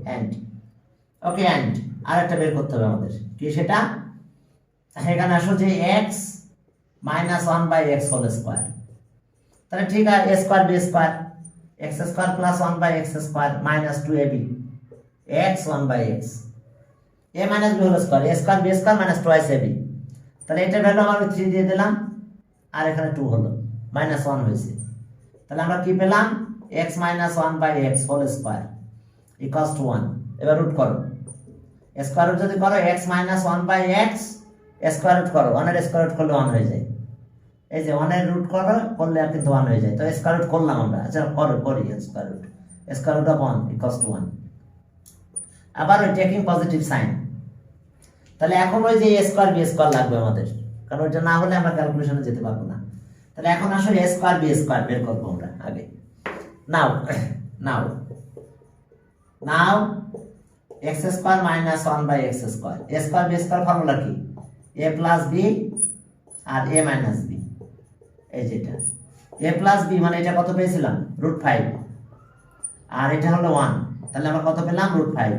অ্যান্ড আরেকটা বের করতে হবে আমাদের, কি সেটা, এখানে আসো যে x - 1/x হোল স্কয়ার, তাহলে ঠিক আছে a square b square x square plus 1/x square minus 2ab x 1/x a - b whole square a square b square minus 2ab। তাহলে এটার ভ্যালু আমরা 3 দিয়ে দিলাম, আর এখানে 2 হলো, -1 হয়েছে। তাহলে আমরা কি পেলাম, x - 1/x whole square equals to 1। এবার রুট করো, স্কয়ার রুট যদি করো x - 1/x স্কয়ার রুট করো, 1 এর স্কয়ার রুট করলে 1 হয়ে যায়, এই যে 1 এর রুট করলে কিন্তু 1 হয়ে যায়। তো স্কয়ার রুট করলাম আমরা, আচ্ছা করি square root of 1 equals to 1। আবার ওই টেকিং পজিটিভ সাইন। তাহলে এখন ওই যে এ স্কোয়ার বি স্কোয়ার লাগবে আমাদের, কারণ ওইটা না হলে আমরা ক্যালকুলেশনে যেতে পারবো না। তাহলে এখন আসলে এ স্কোয়ার বি স্কোয়ার বের করবো আমরা আগে। নাও নাও নাও X square minus 1 by x square, A square B square formula কি? এ প্লাস বি আর এ মাইনাস বি। এই যেটা এ প্লাস বি মানে এটা কত পেয়েছিলাম? √5, আর এটা হলো 1, তাহলে আমরা কত পেলাম? √5,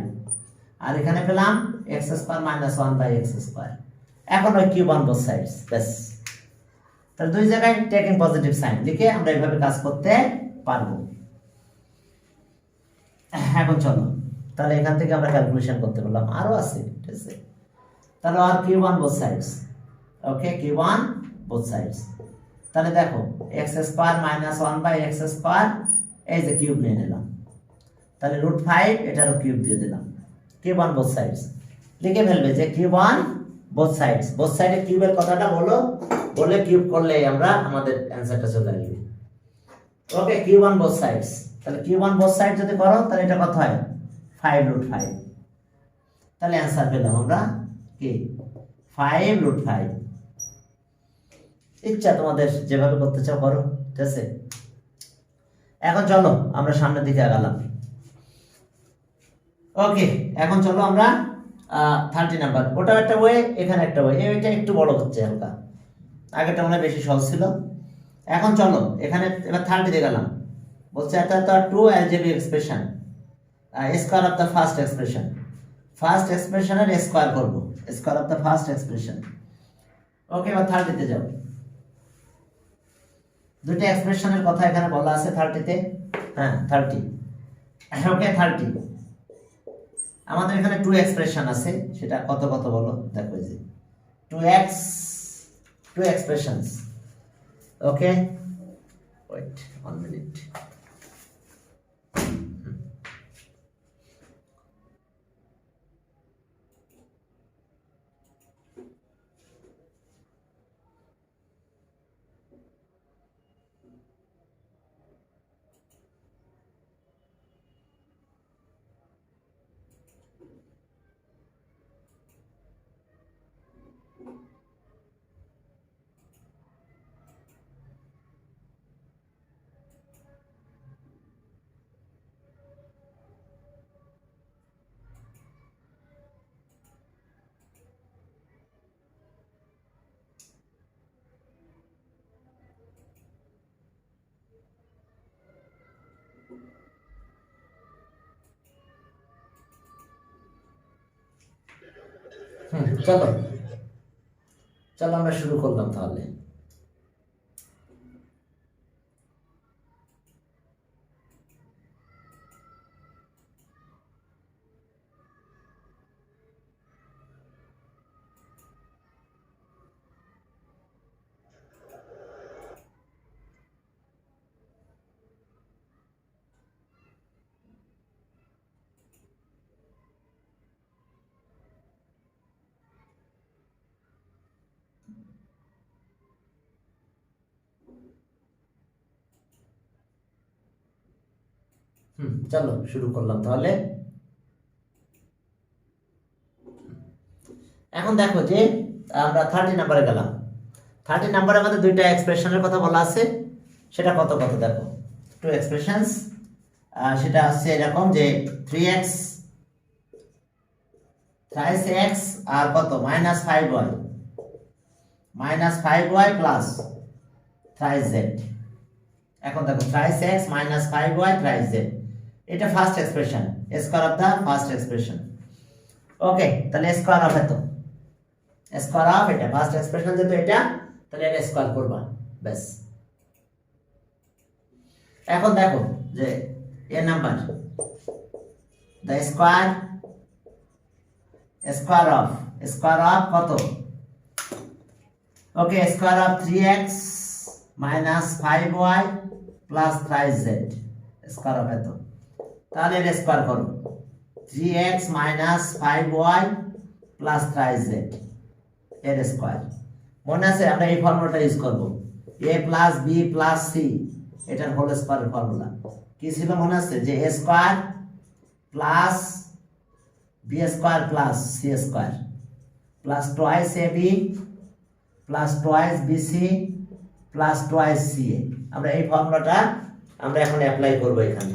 আর এখানে পেলাম x square minus 1 by x square. এখন ওই কিউব অন বোথ সাইডস, ব্যাস। তাহলে দুই জায়গায় টেকিং পজিটিভ সাইন লিখে আমরা এইভাবে কাজ করতে পারবো। এখন চলো, তাহলে এখান থেকে আমরা ক্যালকুলেশন করতে পারলাম, আরো আছে, ঠিক আছে। তাহলে আর cube on both sides, okay, cube on both sides. তাহলে দেখো X square minus 1 by x square, এই যে কিউব নিয়ে নিলাম, তাহলে √5 এটারও কিউব দিয়ে দিলাম, কিউব অন বোথ সাইডস। লিখে ফেলবে যে cube on both sides, both সাইডে কিউবের কথাটা বলো, বলে কিউব করলে আমরা আমাদের অ্যানসারটা চলে আসবে। ওকে, কিউব অন বোথ সাইডস। তাহলে কিউব অন বোথ সাইড যদি করো তাহলে এটা কত হয়? 5√5। তাহলে অ্যানসার পেলাম আমরা কি? 5√5। ইচ্ছা তোমাদের যেভাবে করতে চাও করো, ঠিক আছে। এখন চলো আমরা সামনের দিকে আগালাম। ওকে, এখন চলো আমরা 30 নাম্বার, ওটা একটা ওয়ে, এখানে একটা ওয়ে, এটা একটু বড় হচ্ছে হালকা, আগেটা মনে বেশি সহজ ছিল। এখন চলো এখানে এবার 30 দিয়ে গেলাম, বলছে এটা তো 2 algebraic expression, square of the first expression, ফার্স্ট এক্সপ্রেশনের স্কয়ার করব, square of the first expression. Okay, এবার 30 তে যাও। দুটো এক্সপ্রেশনের কথা এখানে বলা আছে 30 তে, হ্যাঁ 30। ওকে, 30 আমাদের এখানে 2 এক্সপ্রেশন আছে, সেটা কত কত বলো, দেখো এই যে 2x, 2 expressions. Okay, wait 1 minute. চলো চলো আমরা শুরু করলাম তাহলে। চলো শুরু করলাম তাহলে। এখন দেখো যে আমরা 30 নম্বরে গেলাম। 30 নম্বরে আমাদের দুইটা এক্সপ্রেশনের কথা বলা আছে, সেটা কত কত দেখো, 2 এক্সপ্রেশনস। সেটা আছে এরকম যে 3x thrice x আর কত -5y, -5y plus thrice z। এখন দেখো thrice x -5y thrice z, এটা first expression, square of the first expression. Okay, তাহলে স্কয়ার অফ এত, স্কয়ার অফ এটা ফার্স্ট এক্সপ্রেশন যেহেতু এটা, তাহলে এটা স্কয়ার করবা, ব্যাস। এখন দেখো যে এ নাম্বার দা স্কয়ার অফ কত? Okay, square of 3x -5y plus thrice z, square of এত। তাহলে এর স্কয়ার করো, 3x -5y plus thrice z এর স্কয়ার। মনে আছে আমরা এই ফর্মুলাটা ইউজ করব, a plus b plus c, এটার হোল স্কয়ারের ফর্মুলা কি ছিল মনে আছে? যে a square plus B square plus C square plus twice A B plus twice BC plus twice C এ। আমরা এই ফর্মুলাটা আমরা এখন অ্যাপ্লাই করবো এখানে।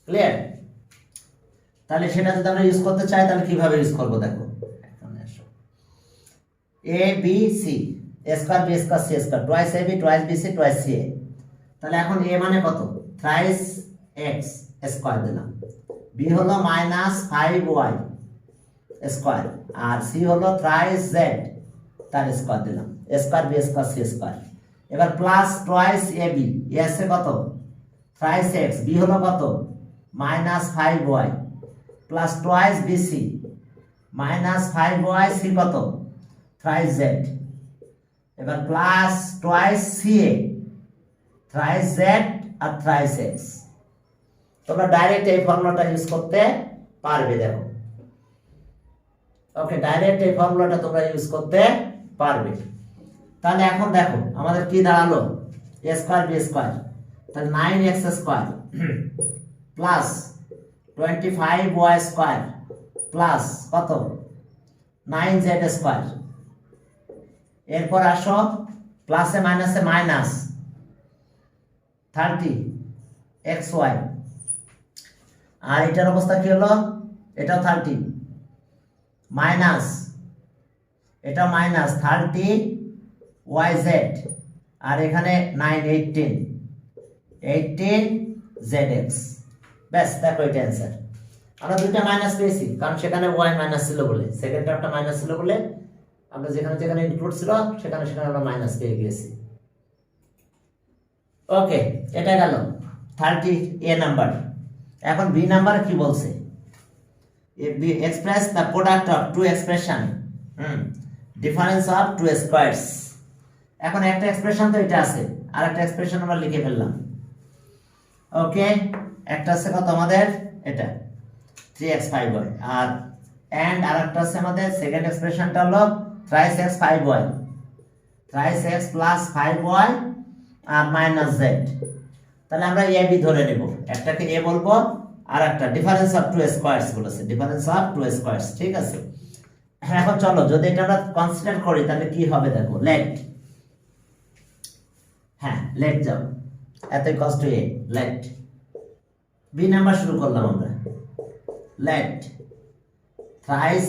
ক্লিয়ার? তাহলে সেটা যদি আমরা ইউজ করতে চাই তাহলে কিভাবে ইউজ করবো দেখো। A B C A square B square C square twice A B twice B C twice C A. তাহলে এখন এ মানে কত? থ্রাইস এক্স স্কোয়ার দিলাম, বি হলো মাইনাস 5y স্কোয়ার, আর সি হলো থ্রাইস জেড তার স্কোয়ার দিলাম, square B square C square. এবার plus twice A B, A আছে কত? থ্রাইস এক্স, বি হলো কত? Minus 5y plus twice B C minus 5y, C কত? Thrice Z. এবার প্লাস টোয়াইস সি এ, থ্রাইস জেড আর thrice x. তোমরা direct এই ফর্মুলাটা ইউজ করতে পারবে। দেখো, ওকে, ডাইরেক্ট এই ফর্মুলাটা তোমরা ইউজ করতে পারবে। তাহলে এখন দেখো আমাদের কি দাঁড়ালো? এ স্কোয়ার বি স্কোয়ার, তাহলে 9x square plus 25y square plus কত? 9z square. এরপর আসো প্লাসে মাইনাসে মাইনাস 30xy, আর এটার অবস্থা কি হলো? এটাও 30 মাইনাস, এটা মাইনাস 30yz, আর এখানে 9 18zx। ব্যাস, দেখো এটা অ্যান্সার। আমরা দুইটা মাইনাস পেয়েছি কারণ সেখানে y মাইনাস ছিল বলে, সেকেন্ড টার্মটা মাইনাস ছিল বলে আমরা যেখানে যেখানে ইনক্লুড ছিল সেখানে সেখানে আমরা মাইনাস পেয়ে গিয়েছি। ওকে, এটা গেল 30 এ নাম্বার। এখন বি নাম্বার কি বলছে? Express the product of two expression, difference of two squares. এখন একটা এক্সপ্রেশন তো এটা আছে, আর একটা এক্সপ্রেশন আমরা লিখে ফেললাম। ওকে, একটা আছে কত আমাদের? এটা 3x5y, আর এন্ড আরেকটা আছে আমাদের সেকেন্ড এক্সপ্রেশনটা হলো thrice x 5y, thrice x plus 5y আর মাইনাস z। তাহলে আমরা এ বি ধরে নেব, একটাকে এ বলবো আর একটা ডিফারেন্স অফ টু স্কোয়ারস বলেছে, ডিফারেন্স অফ টু স্কোয়ারস। ঠিক আছে, এখন চলো যদি এটা আমরা কনসিডার করি তাহলে কি হবে দেখো। লেট, হ্যাঁ লেট যাও, এতই কষ্ট এ, লেট বি নাম্বার শুরু করলাম আমরা। লেট থ্রাইস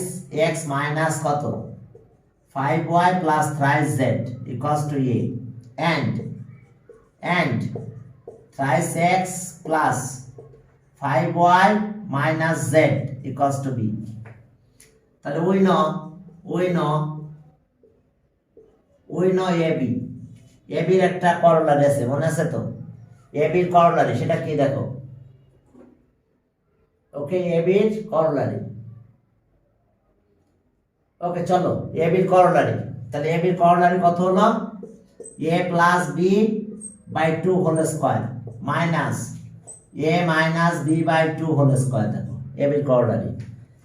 x মাইনাস কত? 5y plus thrice z equals to a, and thrice x plus 5y minus z equals to b. তাহলে we know ab এর একটা করলারি আছে, মনে আছে তো? ab এর করলারি সেটা কি দেখো। ওকে, ab এর করলারি। ওকে, চলো ab এর করলারি। তাহলে ab এর করলারি কত হলো? a plus b by 2 whole square minus a minus b by 2 whole square। দেখো ab এর করলারি।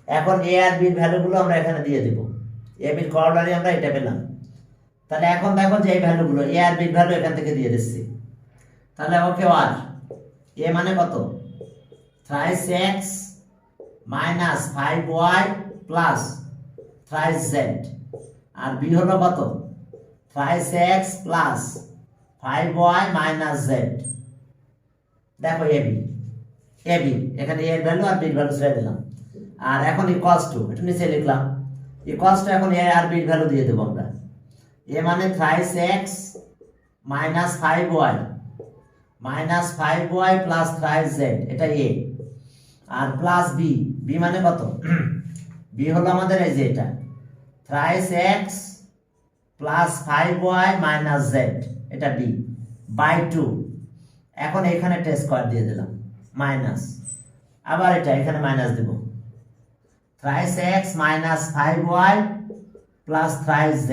এখন a আর b এর ভ্যালুগুলো আমরা এখানে দিয়ে দেব। ab এর করলারি আমরা এটা পেলাম। তাহলে এখন দেখো যে এই ভ্যালুগুলো a আর b এর ভ্যালু এখান থেকে দিয়ে দিচ্ছি। তাহলে ওকে, আর a মানে কত? Thrice x minus 5y plus thrice z, আর b হলো কত? Thrice x plus 5y minus z। দেখো ab এখানে a এর ভ্যালু আর b এর ভ্যালু ছেড়ে দিলাম, আর এখন ইকুয়ালস টু এটা নিচে লিখলাম। ইকুয়ালস টু এখন a আর b এর ভ্যালু দিয়ে দেব আমরা। a মানে thrice x minus 5y plus thrice z, এটা a, আর প্লাস b মানে কত? b হলো আমাদের এই যে এটা thrice x plus 5y minus z, এটা b বাই 2। এখন এখানে একটা স্কয়ার দিয়ে দিলাম মাইনাস, আবার এটা এখানে মাইনাস দেব। Thrice x minus 5y plus thrice z।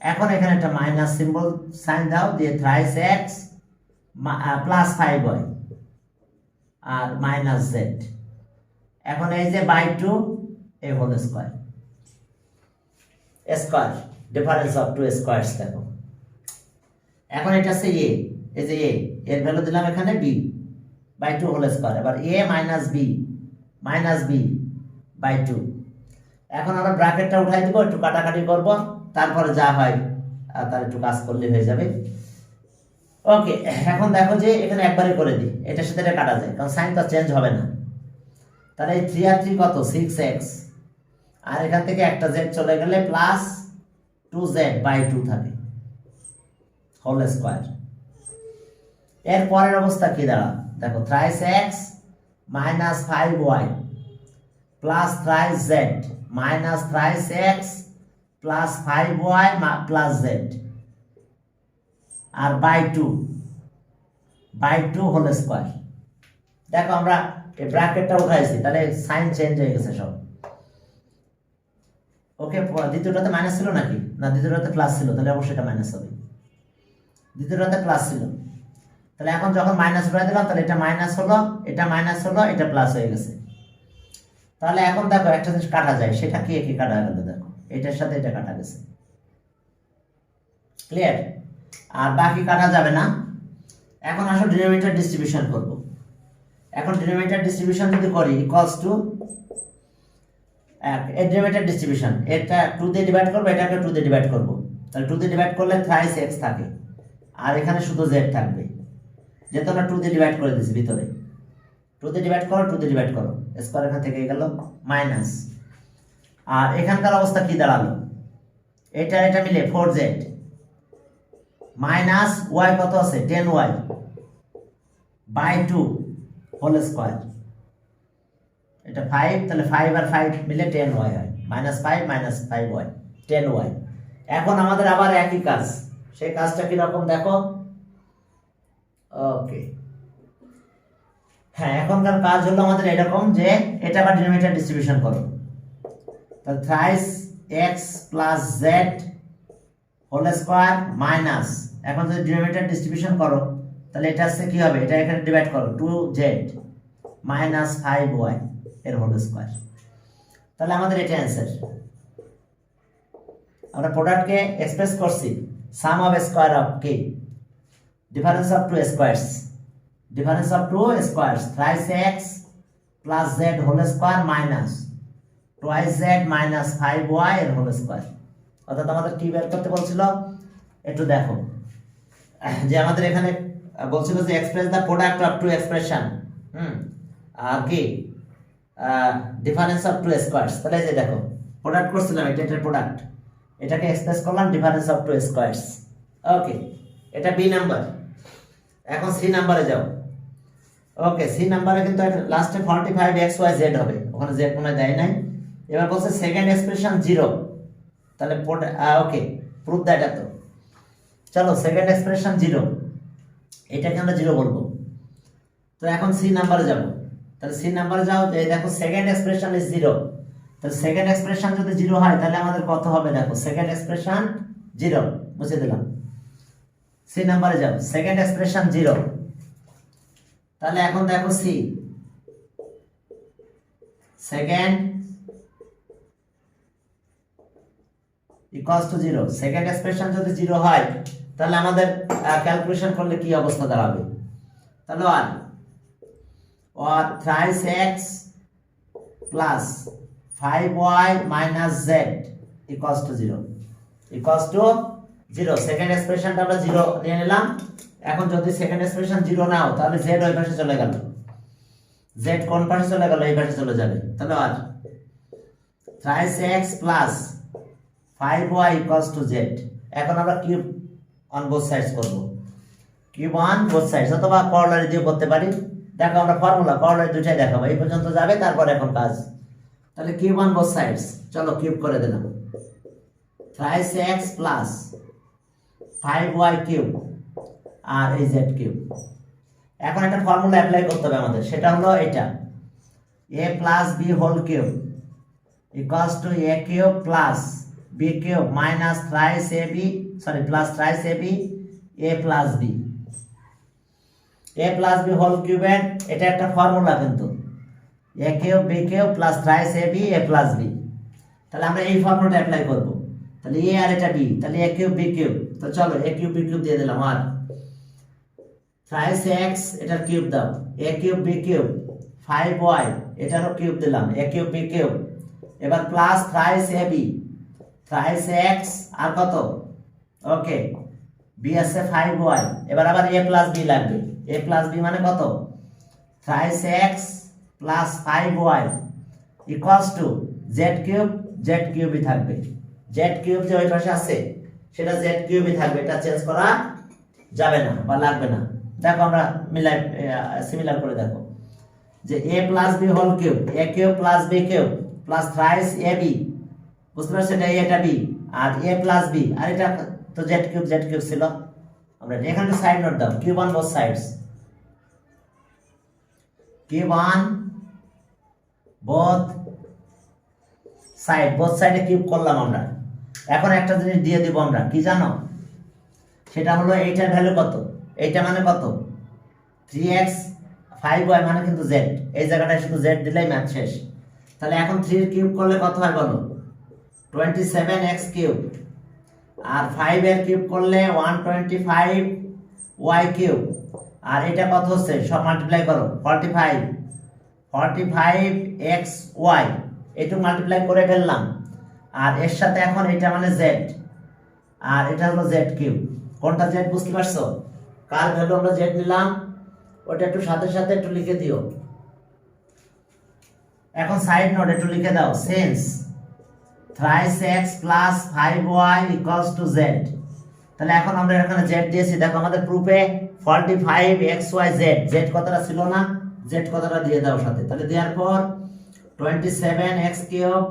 এখন এখানে একটা মাইনাস সিম্বল সাইন দাও, দিয়ে থ্রাইস x প্লাস 5y আর মাইনাস z। এখন এই যে বাই 2 এই whole square, difference of two squares. দেখো এখন এটা আছে a, এই যে a এর ভ্যালু দিলাম এখানে b বাই 2 হোল স্কয়ার। এবার a মাইনাস b বাই 2। এখন আমরা ব্র্যাকেটটা উঠাই দিব, একটু কাটাকাটি করব, তারপরে যা হয় তার একটু কাজ করলে হয়ে যাবে। ওকে, এখন দেখো যে এখানে একবারে করে দিই, এটার সাথে এটা কাটা যায় কারণ সাইন তো চেঞ্জ হবে না। তাহলে এই 3 আর 3 কত 6x, আর এখান থেকে একটা z চলে গেলে প্লাস 2z বাই 2 থাকে হোল স্কয়ার। এর পরের অবস্থা কি দাঁড়া দেখো, thrice x minus 5y plus thrice z minus thrice x plus 5y plus z আর বাই 2 হোল স্কয়ার। দেখো আমরা এই ব্র্যাকেটটা উঠাইছি, তাহলে সাইন চেঞ্জ হয়ে গেছে সব। ওকে, দ্বিতীয়টাতে মাইনাস ছিল নাকি না, দ্বিতীয়টাতে প্লাস ছিল, তাহলে অবশ্যই এটা মাইনাস হবে। দ্বিতীয়টাতে প্লাস ছিল, তাহলে এখন যখন মাইনাস উঠাই দিলাম তাহলে এটা মাইনাস হলো, এটা মাইনাস হলো, এটা প্লাস হয়ে গেছে। তাহলে এখন দেখো একটা জিনিস কাটা যায়, সেটা কি কি কাটা গেল দেখো, এটার সাথে এটা কাটা গেছে, ক্লিয়ার? আর বাকি কাটা যাবে না। এখন আসো ডিনোমিনেটর ডিস্ট্রিবিউশন করব। এখন ডিনোমিনেটর ডিস্ট্রিবিউশন যদি করি ইকুয়ালস টু এর ডিনোমিনেটর ডিস্ট্রিবিউশন, এটা 2 দিয়ে ডিভাইড করব, এটাকে 2 দিয়ে ডিভাইড করব, তাহলে 2 দিয়ে ডিভাইড করলে থ্রাইস x থাকে, আর এখানে শুধু z থাকবে, যেহেতু আমরা 2 দিয়ে ডিভাইড করে দিয়েছি ভিতরে। 2 দিয়ে ডিভাইড করো, 2 দিয়ে ডিভাইড করো, স্কয়ার এখান থেকে গেল মাইনাস। আর এখানকার অবস্থা কি দাঁড়ালো, এটা মিলে 4z মাইনাস y কত আছে 10y বাই 2 হোল স্কয়ার। এটা 5, তাহলে 5 আর 5 মিলে 10y হয়, -5 - 5y 10y। এখন আমাদের আবার একই কাজ, সেই কাজটা কি রকম দেখো। ওকে, হ্যাঁ, এখনকার কাজ হলো আমাদের এরকম যে এটা আবার ডিনোমিনেটর ডিস্ট্রিবিউশন করো, তাহলে thrice x plus z whole square minus, এখন যদি ডিনোমিনেটর ডিস্ট্রিবিউশন করো তাহলে এটা আসছে কি হবে, এটা এখানে ডিভাইড করো 2z মাইনাস 5y এর হোল স্কয়ার। তাহলে আমাদের এটা অ্যান্সার। আমরা প্রোডাক্টকে এক্সপ্রেস করছি সাম অফ স্কয়ার অফ কি, difference of two squares, difference of two squares thrice x plus z whole square minus twice z minus 5y এর হোল স্কয়ার। অর্থাৎ আমাদের কি বের করতে বলছিল একটু দেখো, যে আমাদের এখানে বলছিল যে express the product of two expression, কি ডিফারেন্স অফ টু স্কয়ারস। তাহলে যে দেখো প্রোডাক্ট করছিলাম, এটা প্রোডাক্ট, এটাকে এক্সপ্রেস করলাম ডিফারেন্স অফ টু স্কয়ারস। ওকে, এটা বি নাম্বার। এখন সি নাম্বারে যাও। ওকে, সি নাম্বারে কিন্তু লাস্টে 45xyz হবে, ওখানে z কোনো দেয় নাই। এবার বলছে সেকেন্ড এক্সপ্রেশন 0, তাহলে ওকে প্রুফ দ্যাট। তো চলো সেকেন্ড এক্সপ্রেশন 0, এটাকে আমরা 0 বলবো। তো এখন সি নাম্বারে যাব, তাহলে সি নাম্বারে যাও, এই দেখো সেকেন্ড এক্সপ্রেশন ইজ 0, তাহলে সেকেন্ড এক্সপ্রেশন যদি 0 হয় তাহলে আমাদের কত হবে দেখো, সেকেন্ড এক্সপ্রেশন 0 মুছে দিলাম। সি নাম্বারে যাও, সেকেন্ড এক্সপ্রেশন 0, তাহলে এখন দেখো C second equals to 0, second expression যদি 0 হয় তাহলে আমাদের ক্যালকুলেশন করলে কি অবস্থা দাঁড়াবে, তাহলে or thrice x plus 5y minus z equals to 0, equals to 0। Second এক্সপ্রেশনটা আমরা 0 নিয়ে নিলাম। এখন যদি সেকেন্ড এক্সপ্রেশন 0 নাও তাহলে z ওই পাশে চলে গেল, z কোন পাশে চলে গেল, এই পাশে চলে যাবে। তাহলে আর thrice x plus 5y equals to z। এখন আমরা কিউব অন বোথ সাইডস করব, কিউব অন বোথ সাইডস, অথবা করলারি দিয়ে করতে পারি। দেখো আমরা ফর্মুলা করলারি দুটাই দেখাবো, এই পর্যন্ত যাবে, তারপর এখন কাজ। তাহলে কিউব অন বোথ সাইডস, চলো কিউব করে দিলাম, thrice x plus 5y cube আর এই z কিউব। এখন একটা ফর্মুলা অ্যাপ্লাই করতে হবে আমাদের, সেটা হলো এটা a plus b whole cube equals to a cube plus b cube minus thrice ab, sorry plus thrice ab a plus b, a plus b whole কিউবের এটা একটা ফর্মুলা, কিন্তু a cube b cube plus thrice ab a plus b। তাহলে আমরা এই ফর্মুলাটা apply করব, তাহলে a আর এটা b, তাহলে a কিউব b কিউব। তো চলো a কিউব b কিউব দিয়ে দিলাম, আর thrice x এটার কিউব দাও, a cube b cube 5y এটারও কিউব দিলাম, a কিউব b কিউব এবার plus thrice A B, thrice X আর কত, ওকে বি আছে 5y, এবার আবার a প্লাস বি লাগবে, a প্লাস বি মানে কত, thrice X plus 5y equals to Z কিউবই থাকবে, জেড কিউব যে ওই পাশে আছে সেটা জেড কিউবই থাকবে, এটা চেঞ্জ করা যাবে না বা লাগবে না। দেখো আমরা মিলাই সিমিলার করে দেখো যে a plus B whole cube, a cube plus B cube plus thrice A B, বুঝতে পারছো এটা a এটা b আর a প্লাস বি আর এটা তো জেড কিউব ছিল। আমরা এখানে সাইড নোট দাও, cube on both sides, cube on both সাইডে কিউব করলাম আমরা। এখন একটা জিনিস দিয়ে দিব আমরা, কি জানো, সেটা হলো এইটার ভ্যালু কত, এইটা মানে কত 3x 5y মানে কিন্তু z, এই জায়গাটায় শুধু z দিলেই ম্যাথ শেষ। তাহলে এখন 3 এর কিউব করলে কত হয় বলো, 27x কিউব, আর 5 এর কিউব করলে 125y কিউব, আর এটা কত হচ্ছে সব মাল্টিপ্লাই করো 45xy, এটুকু মাল্টিপ্লাই করে ফেললাম, আর এর সাথে এখন এটা মানে z, আর এটা হলো z কিউব, কোনটা z বুঝতে পারছো, কার ভ্যালু আমরা z নিলাম ওটা একটু সাথে সাথে একটু লিখে দিও। এখন সাইড নোট একটু লিখে দাও, since thrice x plus 5y equals to z, তাহলে এখন আমরা এখানে z দিয়েছি, দেখো আমাদের প্রুফে 45xyz, z কথাটা ছিল না, z কথাটা দিয়ে দাও সাথে, তাহলে দেওয়ার পর 27x cube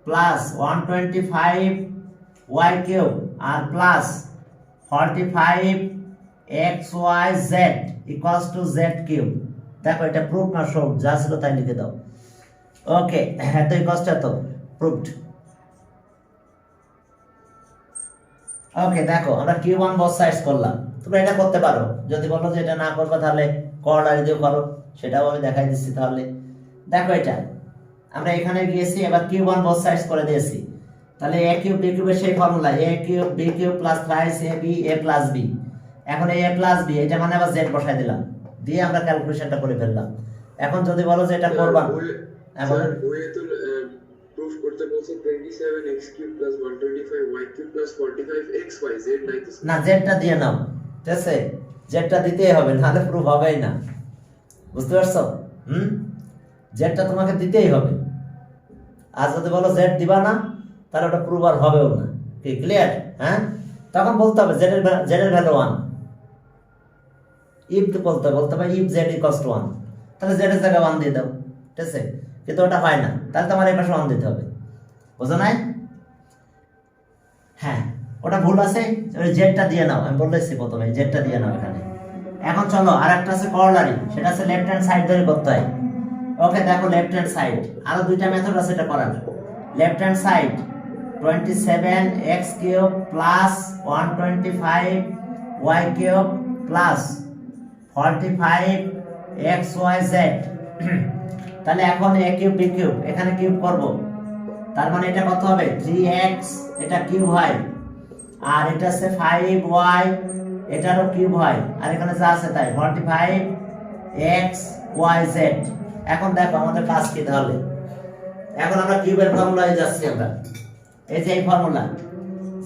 plus 125y cube আর plus 45xyz equals to z cube. দেখো এটা প্রুফ না সব যা ছিল তাই লিখে দাও, ওকে এত ইকুয়ালস টু এত প্রুফড। ওকে দেখো আমরা কিউব অন বোথ সাইডস করলাম, তোমরা এটা করতে পারো, যদি বলো যে এটা না করবে তাহলে কর্নারি দিয়ে করো, সেটাও আমি দেখাই দিচ্ছি। তাহলে দেখো এটা আমরা এখানে গিয়েছি, এবার কিউব অন বোথ সাইডস করে দিয়েছি, তাহলে a কিউব b কিউবের সেই formula a cube b cube plus thrice ab a plus b, এখন a প্লাস b এটা মানে আবার z বসাই দিলাম, দিয়ে আমরা ক্যালকুলেশনটা করে ফেললাম। এখন যদি বলো যে এটা করবা, এখন ওই তো প্রুফ করতে বলছে 27x cube plus 125y cube plus 45xyz নাই তো না, জেডটা দিয়ে নাও, ঠিক আছে, জেডটা দিতেই হবে, নাহলে প্রুফ হবেই না, বুঝতে পারছো, জেডটা তোমাকে দিতেই হবে, আর যদি বলো জেড দিবা না তাহলে ওটা প্রুফ আর হবেও না, কি ক্লিয়ার, হ্যাঁ, তখন বলতে হবে জেড এর ভ্যালু 1, ইফ বলতে হবে ইফ জেড ইকুয়ালস টু 1, তাহলে জেড এর জায়গায় 1 দিয়ে দাও, ঠিক আছে, কিন্তু ওটা হয় না, তাহলে তোমার এই পাশে 1 দিতে হবে, বুঝো নাই, হ্যাঁ ওটা ভুল আছে, ওই জেডটা দিয়ে নাও, আমি বলেছি প্রথমে জেডটা দিয়ে নাও এখানে। এখন চলো আরেকটা আছে কর্নারি, সেটা আছে লেফট হ্যান্ড সাইড ধরে করতে হয়। ওকে দেখো লেফট হ্যান্ড সাইড আরো দুইটা মেথড আছে এটা করার। Left hand side 27x cube plus 125y cube plus 45xyz, তাহলে এখন a কিউব b কিউব এখানে কিউব করব, তার মানে এটা কত হবে 3x, এটা কিউব হয়, আর এটা আছে 5y, এটারও কিউব হয়, আর এখানে যা আছে তাই 45xyz। এখন দেখো আমাদের কাজ কি, তাহলে এখন আমরা কিউবের ফর্মুলায় যাচ্ছি, আমরা এই যে এই ফর্মুলা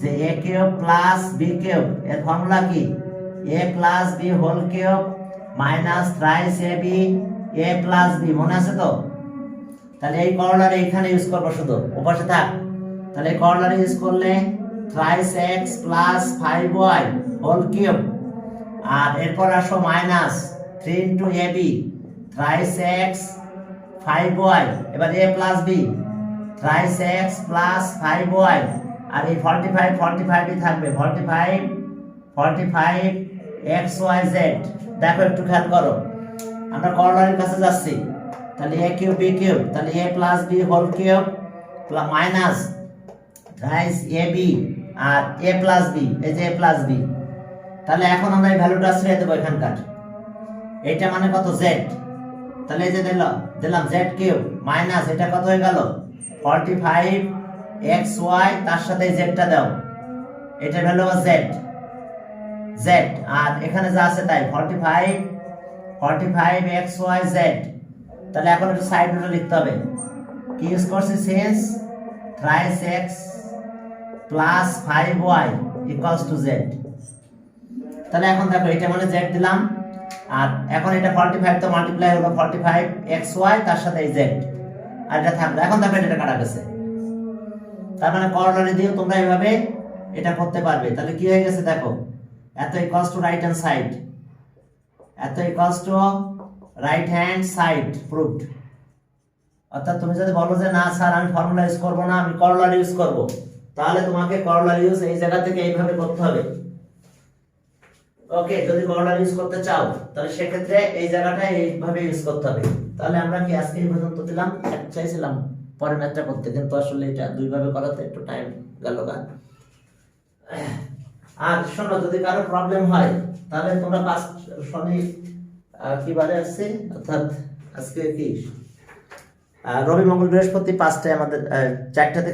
যে a cube plus b cube, এর ফর্মুলা কি a plus b whole cube minus thrice ab a plus b, মনে আছে তো, তাহলে এই কর্নারে এখানে ইউজ করব, শুধু ওপাশে থাক, তাহলে এই কর্নারে ইউজ করলে thrice x plus 5y whole cube, আর এরপর আসো minus 3 into ab thrice x 5y, এবার a plus b thrice x plus 5y, আর এই 45 ই থাকবে 45xyz। দেখো একটু খেয়াল করো, আমরা কর্নারের কাছে যাচ্ছি, তাহলে a কিউব b কিউব, তাহলে a plus b whole cube minus thrice ab আর a প্লাস b, এই যে a প্লাস b, তাহলে এখন আমরা এই ভ্যালুটা ছেড়ে দেবো এখানকার, এইটা মানে কত z, তাহলে এই যে দিলাম z কিউব মাইনাস এটা কত হয়ে গেল 45xy, তার সাথে z টা দাও, এটার ভ্যালু হবে z, আর এখানে যা আছে তাই 45xyz। তাহলে এখন একটু সাইড নোটে লিখতে হবে, কি ইউজ করছি since thrice x plus 5y equals to z। তাহলে এখন দেখো এটা মানে z দিলাম, আর এখন এটা 45 তো মাল্টিপ্লাই হলো 45 xy তার সাথে এই z, আর এটা থাকলো। এখন দেখো এটা কাটা গেছে, তার মানে করোলারি দিয়েও তোমরা এইভাবে এটা করতে পারবে। তাহলে কি হয়ে গেছে দেখো, এত equals to right hand side, এত equals to right hand side proved. অর্থাৎ তুমি যদি বলো যে না স্যার আমি ফর্মুলা ইউজ করব না, আমি করোলারি ইউজ করব, তাহলে তোমাকে করোলারি ইউজ এই জায়গা থেকে এইভাবে করতে হবে। ওকে, যদি করোলারি ইউজ করতে চাও তাহলে সেক্ষেত্রে এই জায়গাটা এইভাবে ইউজ করতে হবে। তাহলে আমরা কি আজকে এই পর্যন্ত দিলাম, চাইছিলাম পরের ম্যাথটা করতে, কিন্তু আসলে এটা দুইভাবে করাতে একটু টাইম গেল গা। আর শোনো, যদি কারো প্রবলেম হয় তাহলে তোমরা শনি কি বারে আসছে, অর্থাৎ আজকে কি রবি মঙ্গল বৃহস্পতি 5টায় আমাদের 4টা থেকে